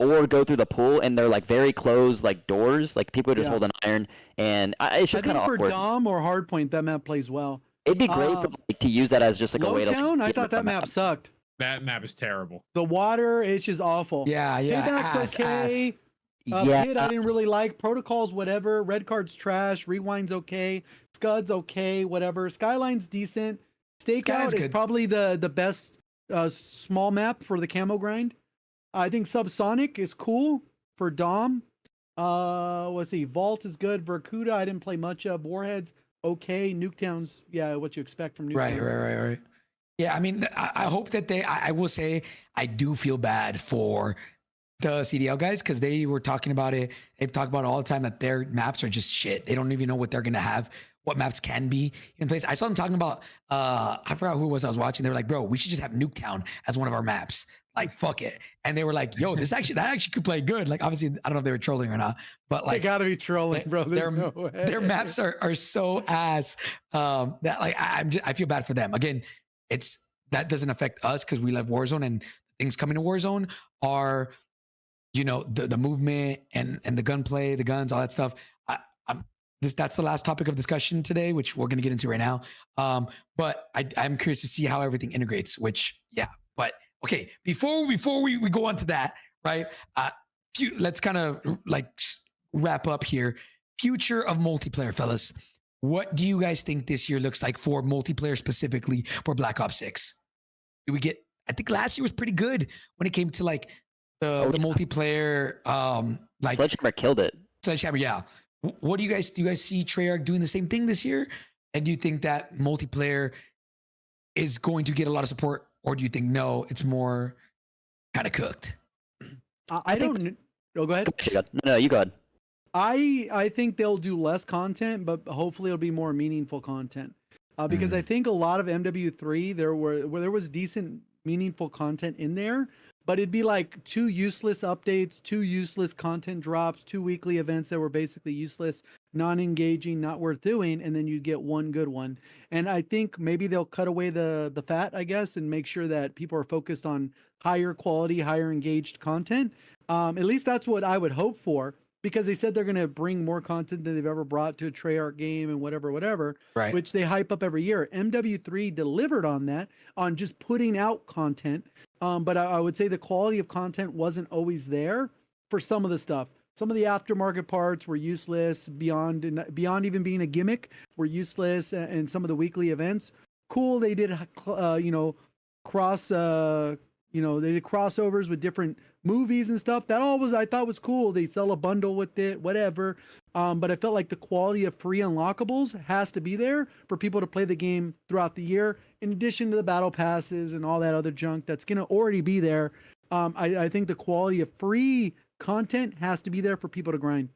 S5: or go through the pool, and they're like very closed, like doors. Like people just
S4: Yeah.
S5: hold an iron, and it's
S4: I
S5: just
S4: think
S5: kind of
S4: for
S5: awkward.
S4: Dom or Hardpoint, that map plays well.
S5: It'd be great for, like, to use that as just like a way to.
S4: Lowtown, I
S5: get
S4: thought
S5: rid
S4: that
S5: of
S4: map sucked.
S3: That map is terrible.
S4: The water, it's just awful.
S1: Yeah,
S4: Payback's
S1: ass,
S4: okay.
S5: Yeah.
S4: Pit, I didn't really like. Protocols, whatever. Red card's trash. Rewind's okay. Scud's okay. Whatever. Skyline's decent. Stakeout
S1: Skyline's
S4: is
S1: good.
S4: probably the best small map for the camo grind. I think Subsonic is cool for Dom. Let's see. Vault is good. Vercuda, I didn't play much of. Warheads, okay. Nuketown's, yeah, what you expect from Nuketown.
S1: Right. Yeah, I mean, I hope that I will say, I do feel bad for the CDL guys because they were talking about it. They've talked about it all the time that their maps are just shit. They don't even know what they're going to have, what maps can be in place. I saw them talking about, I forgot who it was I was watching. They were like, bro, we should just have Nuketown as one of our maps. Like, fuck it. And they were like, yo, that actually could play good. Like, obviously, I don't know if they were trolling or not, but
S4: They
S1: like,
S4: gotta be trolling, bro. There's
S1: their,
S4: no way.
S1: their maps are so ass that like I feel bad for them. Again, that doesn't affect us because we love Warzone, and things coming to Warzone are, you know, the movement and the gunplay, the guns, all that stuff. That's the last topic of discussion today, which we're gonna get into right now. But I'm curious to see how everything integrates. Which but okay, before we go on to that, right? Let's kind of like wrap up here. Future of multiplayer, fellas. What do you guys think this year looks like for multiplayer, specifically for Black Ops 6? Do we get? I think last year was pretty good when it came to like the multiplayer. Like
S5: Sledgehammer killed it.
S1: Sledgehammer, yeah. What do you guys see Treyarch doing the same thing this year? And do you think that multiplayer is going to get a lot of support, or do you think no, it's more kind of cooked?
S4: I don't. Oh, go ahead.
S5: No, you go ahead.
S4: I think they'll do less content, but hopefully it'll be more meaningful content. Because I think a lot of MW3 there was decent meaningful content in there, but it'd be like 2 useless updates, 2 useless content drops, 2 weekly events that were basically useless, non-engaging, not worth doing, and then you'd get 1 good one. And I think maybe they'll cut away the fat, I guess, and make sure that people are focused on higher quality, higher engaged content. At least that's what I would hope for, because they said they're going to bring more content than they've ever brought to a Treyarch game and whatever,
S1: Right.
S4: which they hype up every year. MW3 delivered on that, on just putting out content. But I would say the quality of content wasn't always there for some of the stuff. Some of the aftermarket parts were useless beyond even being a gimmick, were useless. And some of the weekly events, cool. They did, they did crossovers with different movies and stuff. That all I thought was cool. They sell a bundle with it, whatever. But I felt like the quality of free unlockables has to be there for people to play the game throughout the year, in addition to the battle passes and all that other junk that's going to already be there. I think the quality of free content has to be there for people to grind.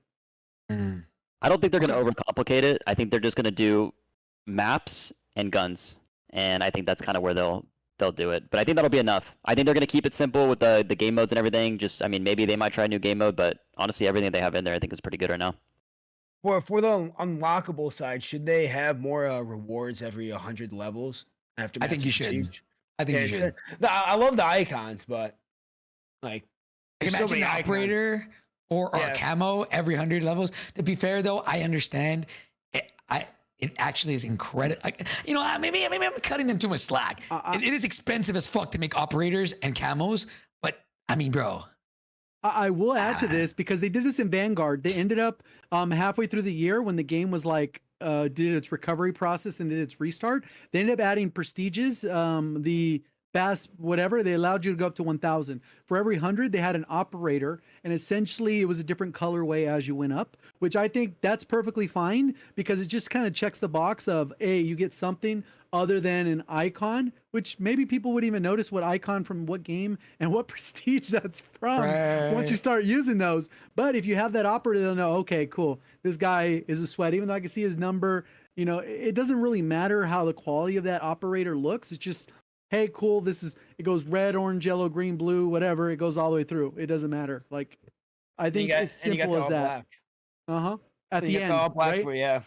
S5: I don't think they're going to overcomplicate it. I think they're just going to do maps and guns, and I think that's kind of where they'll do it. But I think that'll be enough. I think they're going to keep it simple with the game modes and everything. Maybe they might try a new game mode, but honestly, everything they have in there I think is pretty good right now.
S2: For the unlockable side, should they have more rewards every 100 levels after?
S1: I think you should.
S2: Prestige?
S1: I think you should.
S2: I love the icons, but like, there's so
S1: Imagine
S2: many
S1: an
S2: icons.
S1: operator or a camo every 100 levels. To be fair, though, I understand. It actually is incredible. Maybe I'm cutting them too much slack. It is expensive as fuck to make operators and camos, but I mean, bro.
S4: I will add to this, because they did this in Vanguard. They ended up halfway through the year, when the game was like did its recovery process and did its restart. They ended up adding prestiges. The Bass, whatever, they allowed you to go up to 1,000. For every 100, they had an operator, and essentially it was a different colorway as you went up, which I think that's perfectly fine, because it just kind of checks the box of, A, you get something other than an icon, which maybe people would even notice what icon from what game and what prestige that's from once you start using those. But if you have that operator, they'll know, okay, cool, this guy is a sweat, even though I can see his number. It doesn't really matter how the quality of that operator looks. It's just, hey, cool, it goes red, orange, yellow, green, blue, whatever. It goes all the way through. It doesn't matter. Like, I think it's simple as that. At the end, right?
S2: Yeah.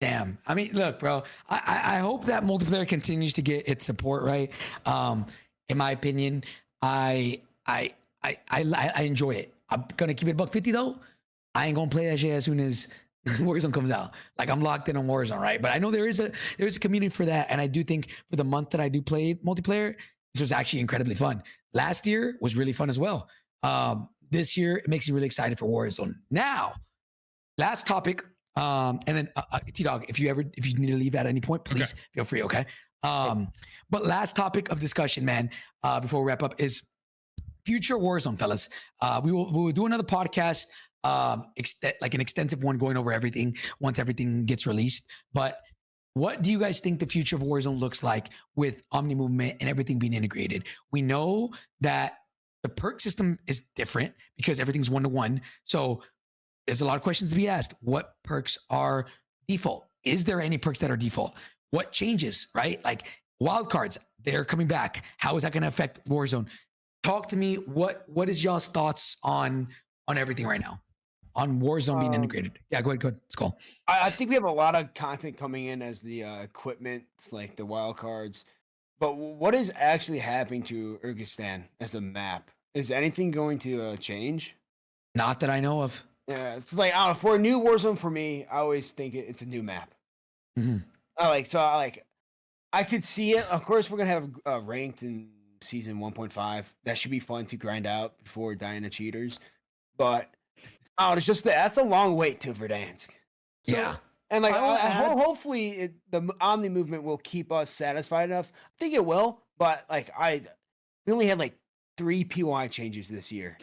S1: Damn. I mean, look, bro, I hope that multiplayer continues to get its support, right? In my opinion, I enjoy it. I'm gonna keep it $150 though. I ain't gonna play that shit as soon as Warzone comes out. Like, I'm locked in on Warzone, right? But I know there is a community for that, and I do think for the month that I do play multiplayer, this was actually incredibly fun. Last year was really fun as well. This year it makes me really excited for Warzone. Now, last topic, and then TDawg, if you need to leave at any point, please feel free. Okay. But last topic of discussion, man, before we wrap up, is future Warzone, fellas. We will do another podcast. Like an extensive one going over everything once everything gets released. But what do you guys think the future of Warzone looks like with Omnimovement and everything being integrated? We know that the perk system is different because everything's 1-to-1. So there's a lot of questions to be asked. What perks are default? Is there any perks that are default? What changes, right? Like wildcards, they're coming back. How is that going to affect Warzone? Talk to me. What is y'all's thoughts on everything right now? On Warzone being integrated. Yeah, go ahead. It's cool.
S2: I think we have a lot of content coming in as the equipment, like the wild cards. But what is actually happening to Kyrgyzstan as a map? Is anything going to change?
S1: Not that I know of.
S2: Yeah, it's like, I don't know, for a new Warzone, for me, I always think it's a new map.
S1: Mm-hmm.
S2: I could see it. Of course, we're gonna have ranked in season 1.5. That should be fun to grind out before dying to cheaters. But it's just that's a long wait to Verdansk. So,
S1: yeah,
S2: and like hopefully the Omnimovement will keep us satisfied enough. I think it will, but like we only had like 3 PY changes this year.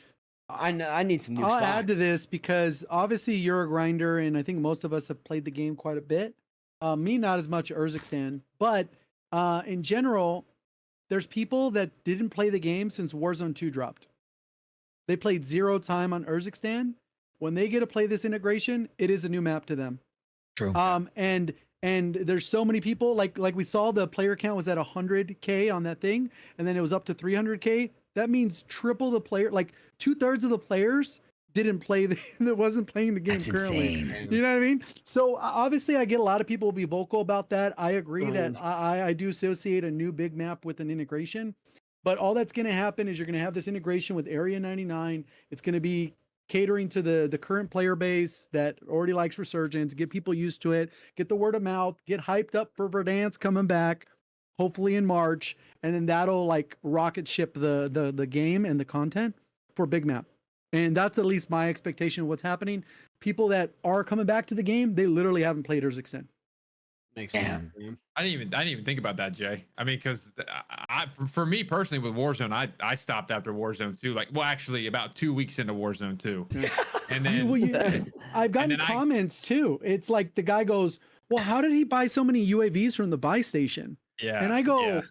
S2: I need some new.
S4: I'll add to this because obviously you're a grinder, and I think most of us have played the game quite a bit. Me, not as much Kyrgyzstan, but in general, there's people that didn't play the game since Warzone 2 dropped. They played 0 time on Kyrgyzstan. When they get to play this integration, it is a new map to them.
S1: True.
S4: And And there's so many people, like we saw the player count was at 100K on that thing, and then it was up to 300K. That means triple the player, like 2/3 of the players didn't play that wasn't playing the game
S1: That's
S4: currently.
S1: insane.
S4: You know what I mean? So obviously I get a lot of people be vocal about that. I agree that I do associate a new big map with an integration, but all that's going to happen is you're going to have this integration with Area 99. It's going to be catering to the current player base that already likes Resurgence, get people used to it, get the word of mouth, get hyped up for Verdansk coming back, hopefully in March, and then that'll like rocket ship the game and the content for Big Map. And that's at least my expectation of what's happening. People that are coming back to the game, they literally haven't played Extend.
S2: Makes
S1: Damn.
S2: sense.
S3: I didn't even think about that, Jay. I mean, because for me personally with Warzone, I stopped after Warzone 2. Like, well, actually, about 2 weeks into Warzone 2, and then
S4: I've gotten comments too. It's like the guy goes, "Well, how did he buy so many UAVs from the buy station?"
S3: yeah,
S4: And I go,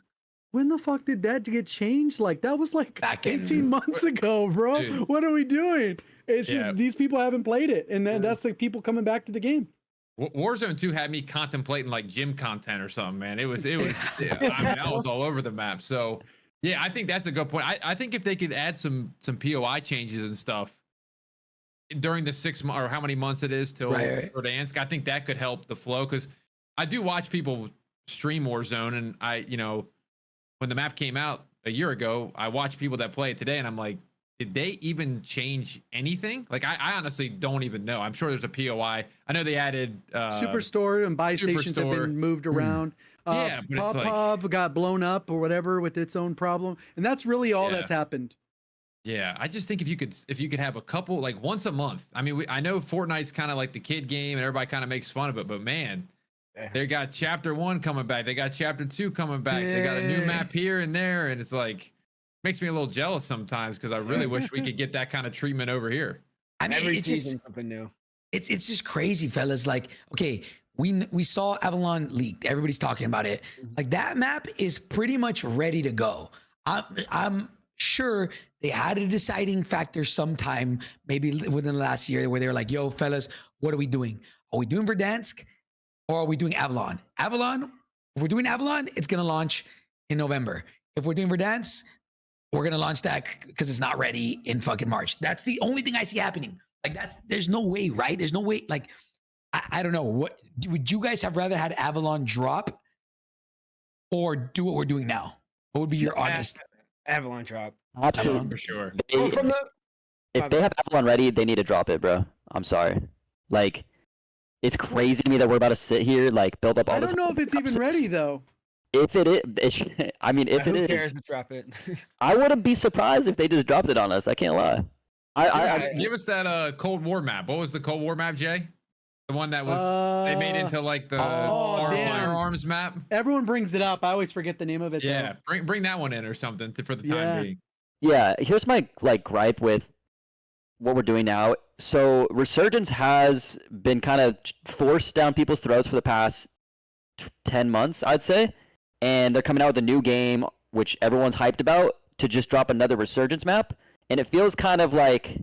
S4: "When the fuck did that get changed? Like that was like
S1: Back in-
S4: 18 months ago, bro.
S3: Dude.
S4: What are we doing?" It's just these people haven't played it, and then that's the people coming back to the game.
S3: Warzone 2 had me contemplating like gym content or something, man. It was. Yeah, I mean, that was all over the map. So yeah, I think that's a good point. I think if they could add some POI changes and stuff during the 6 months or how many months it is till Verdansk, I think that could help the flow, because I do watch people stream Warzone, and when the map came out a year ago, I watched people that play it today, and I'm like, did they even change anything? Like, I honestly don't even know. I'm sure there's a POI. I know they added
S4: Superstore and buy stations have been moved around.
S3: Yeah, but it's like,
S4: Popov got blown up or whatever with its own problem, and that's really all that's happened.
S3: Yeah, I just think if you could have a couple, like once a month. I mean, I know Fortnite's kind of like the kid game, and everybody kind of makes fun of it, but man, they got Chapter 1 coming back. They got Chapter 2 coming back. They got a new map here and there, and it's like, makes me a little jealous sometimes, because I really wish we could get that kind of treatment over here.
S1: I mean,
S2: Every
S1: it's
S2: season
S1: just
S2: something new.
S1: it's just crazy, fellas. Like, okay, we saw Avalon leaked. Everybody's talking about it. Like, that map is pretty much ready to go. I'm sure they had a deciding factor sometime, maybe within the last year, where they were like, "Yo, fellas, what are we doing? Are we doing Verdansk, or are we doing Avalon? Avalon. If we're doing Avalon, it's gonna launch in November. If we're doing Verdansk, we're gonna launch that because it's not ready in fucking March." That's the only thing I see happening. Like, there's no way, right? There's no way. Like, I don't know. What would you guys have rather had Avalon drop or do what we're doing now? What would be your honest?
S2: Avalon drop.
S5: Absolutely.
S3: For sure.
S5: If they have Avalon ready, they need to drop it, bro. I'm sorry. Like, it's crazy to me that we're about to sit here, like, build up all this.
S4: I don't know if it's even ready though.
S5: If it is, I mean, if it
S2: Who
S5: is,
S2: cares to drop it?
S5: I wouldn't be surprised if they just dropped it on us. I can't lie.
S3: Give us that Cold War map. What was the Cold War map, Jay? The one that was they made into like the firearms map.
S4: Everyone brings it up. I always forget the name of it.
S3: Yeah,
S4: though.
S3: bring that one in or something for the time being.
S5: Yeah, here's my like gripe with what we're doing now. So Resurgence has been kind of forced down people's throats for the past 10 months, I'd say. And they're coming out with a new game, which everyone's hyped about, to just drop another Resurgence map. And it feels kind of like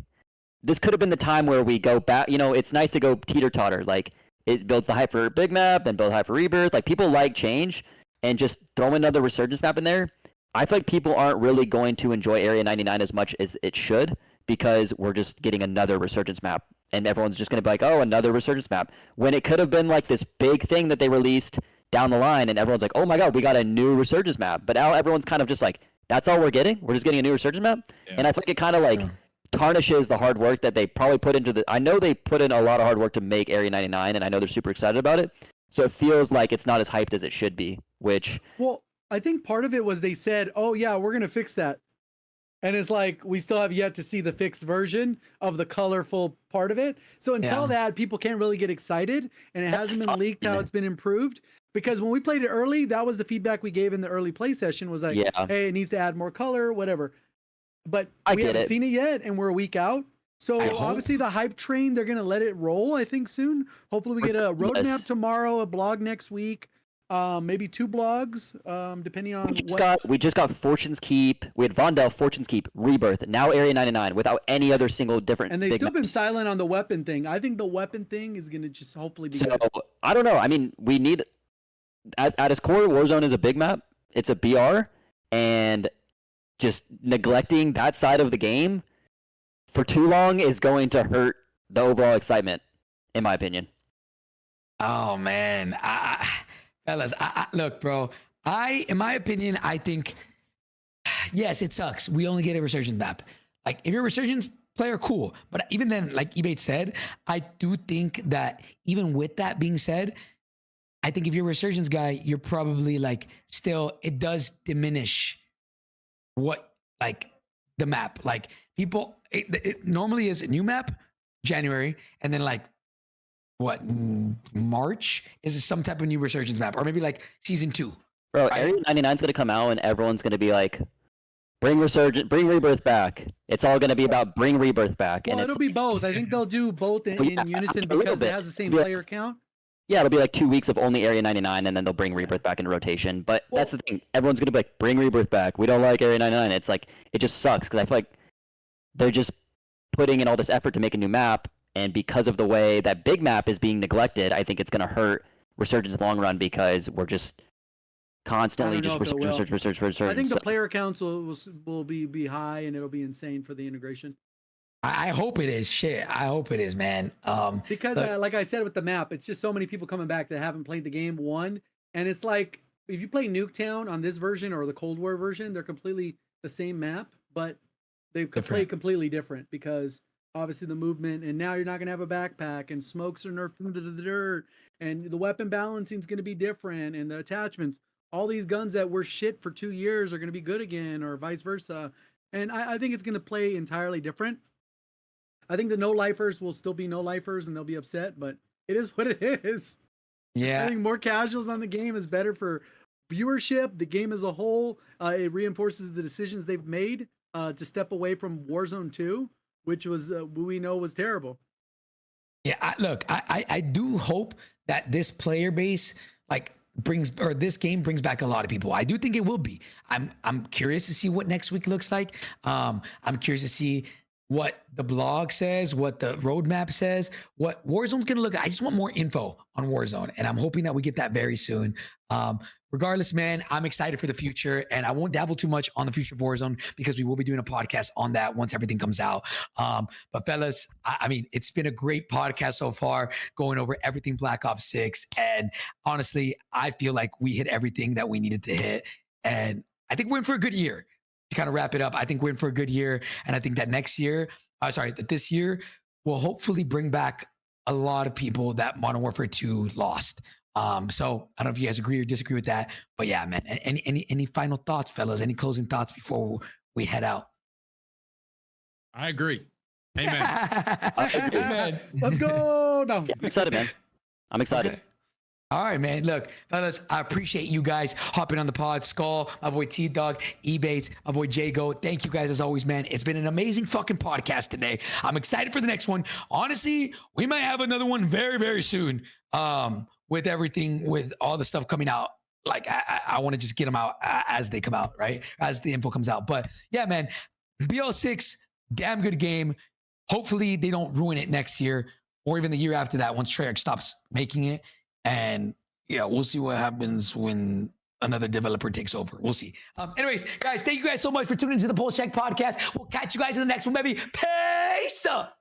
S5: this could have been the time where we go back. You know, it's nice to go teeter-totter. Like, it builds the hype for Big Map, then build hype for Rebirth. Like, people like change, and just throw another Resurgence map in there. I feel like people aren't really going to enjoy Area 99 as much as it should, because we're just getting another Resurgence map. And everyone's just going to be like, oh, another Resurgence map. When it could have been like this big thing that they released down the line, and everyone's like, oh my god, we got a new Resurgence map. But now everyone's kind of just like, that's all we're getting? We're just getting a new Resurgence map? Yeah. And I feel like it kind of like tarnishes the hard work that they probably put into the... I know they put in a lot of hard work to make Area 99, and I know they're super excited about it. So it feels like it's not as hyped as it should be, which...
S4: Well, I think part of it was they said, oh yeah, we're going to fix that. And it's like, we still have yet to see the fixed version of the colorful part of it. So until that, people can't really get excited, and it hasn't been leaked how it's been improved. Because when we played it early, that was the feedback we gave in the early play session, was like, hey, it needs to add more color, whatever. But we haven't seen it yet, and we're a week out. So obviously the hype train, they're going to let it roll, I think, soon. Hopefully we get a roadmap tomorrow, a blog next week. maybe 2 blogs, depending on
S5: We just got Fortune's Keep. We had Vondel, Fortune's Keep, Rebirth, now Area 99 without any other single different.
S4: And they've
S5: big
S4: still been
S5: maps.
S4: silent on the weapon thing. I think the weapon thing is going to just hopefully be
S5: So
S4: good.
S5: I don't know. I mean, we need at its core, Warzone is a big map. It's a BR, and just neglecting that side of the game for too long is going to hurt the overall excitement, in my opinion.
S1: Oh man, fellas, look, bro. In my opinion, I think yes, it sucks. We only get a Resurgence map. Like, if you're a Resurgence player, cool. But even then, like Ebatez said, I do think that even with that being said, I think if you're a Resurgence guy, you're probably like still, it does diminish what like the map. Like people, it normally is a new map, January, and then like what, March is some type of new Resurgence map, or maybe like season 2.
S5: Bro,
S1: Right.
S5: Area 99 is gonna come out and everyone's gonna be like, bring Rebirth back. It's all gonna be about bring Rebirth back.
S4: Well,
S5: And
S4: it'll
S5: it's,
S4: be both. I think they'll do both in,
S5: Well, yeah,
S4: in unison
S5: a little
S4: because it
S5: bit.
S4: has the same
S5: Yeah.
S4: player count.
S5: yeah, it'll be like 2 weeks of only Area 99, and then they'll bring Rebirth back into rotation. But
S4: Well-
S5: that's the thing. Everyone's gonna be like, bring Rebirth back. We don't like Area 99. It's like, it just sucks because I feel like they're just putting in all this effort to make a new map, and because of the way that big map is being neglected, I think it's gonna hurt Resurgence in the long run because we're just constantly
S4: I don't
S5: just
S4: know if it
S5: research.
S4: I think the
S5: So-
S4: player counts will be high, and it'll be insane for the integration.
S1: I hope it is. Shit, I hope it is, man.
S4: Because
S1: Look-
S4: like I said with the map, it's just so many people coming back that haven't played the game and it's like if you play Nuketown on this version or the Cold War version, they're completely the same map, but they could play
S1: Different.
S4: completely different because obviously the movement, and now you're not gonna have a backpack, and smokes are nerfed into the dirt, and the weapon balancing is gonna be different, and the attachments, all these guns that were shit for 2 years are gonna be good again, or vice versa. And I think it's gonna play entirely different. I think the no lifers will still be no lifers and they'll be upset, but it is what it is. I
S1: yeah,
S4: think more casuals on the game is better for viewership, the game as a whole. It reinforces the decisions they've made to step away from Warzone 2, which was we know was terrible.
S1: yeah. Look, I do hope that this player base like this game brings back a lot of people. I do think it will be. I'm curious to see what next week looks like. I'm curious to see what the blog says, what the roadmap says, what Warzone's gonna look at. I just want more info on Warzone, and I'm hoping that we get that very soon. Regardless, man, I'm excited for the future, and I won't dabble too much on the future of Warzone because we will be doing a podcast on that once everything comes out. But fellas, I mean, it's been a great podcast so far, going over everything Black Ops 6, and honestly, I feel like we hit everything that we needed to hit, and I think we're in for a good year. To kind of wrap it up, I think we're in for a good year, and I think that that this year will hopefully bring back a lot of people that Modern Warfare 2 lost. So I don't know if you guys agree or disagree with that, but yeah, man. Any final thoughts, fellas? Any closing thoughts before we head out?
S3: I agree. Amen.
S1: Amen.
S4: Let's go. No.
S5: Yeah, I'm excited, man. I'm excited.
S1: Okay. All right, man. Look, fellas, I appreciate you guys hopping on the pod. Skull, my boy TDawg, Ebatez, my boy JGOD. Thank you guys as always, man. It's been an amazing fucking podcast today. I'm excited for the next one. Honestly, we might have another one very, very soon. With everything, with all the stuff coming out. Like, I want to just get them out as they come out, right? As the info comes out. But yeah, man, BL6, damn good game. Hopefully they don't ruin it next year or even the year after that once Treyarch stops making it. And yeah, we'll see what happens when another developer takes over. We'll see. Anyways, guys, thank you guys so much for tuning into the Pullze Check podcast. We'll catch you guys in the next one, baby. Peace up.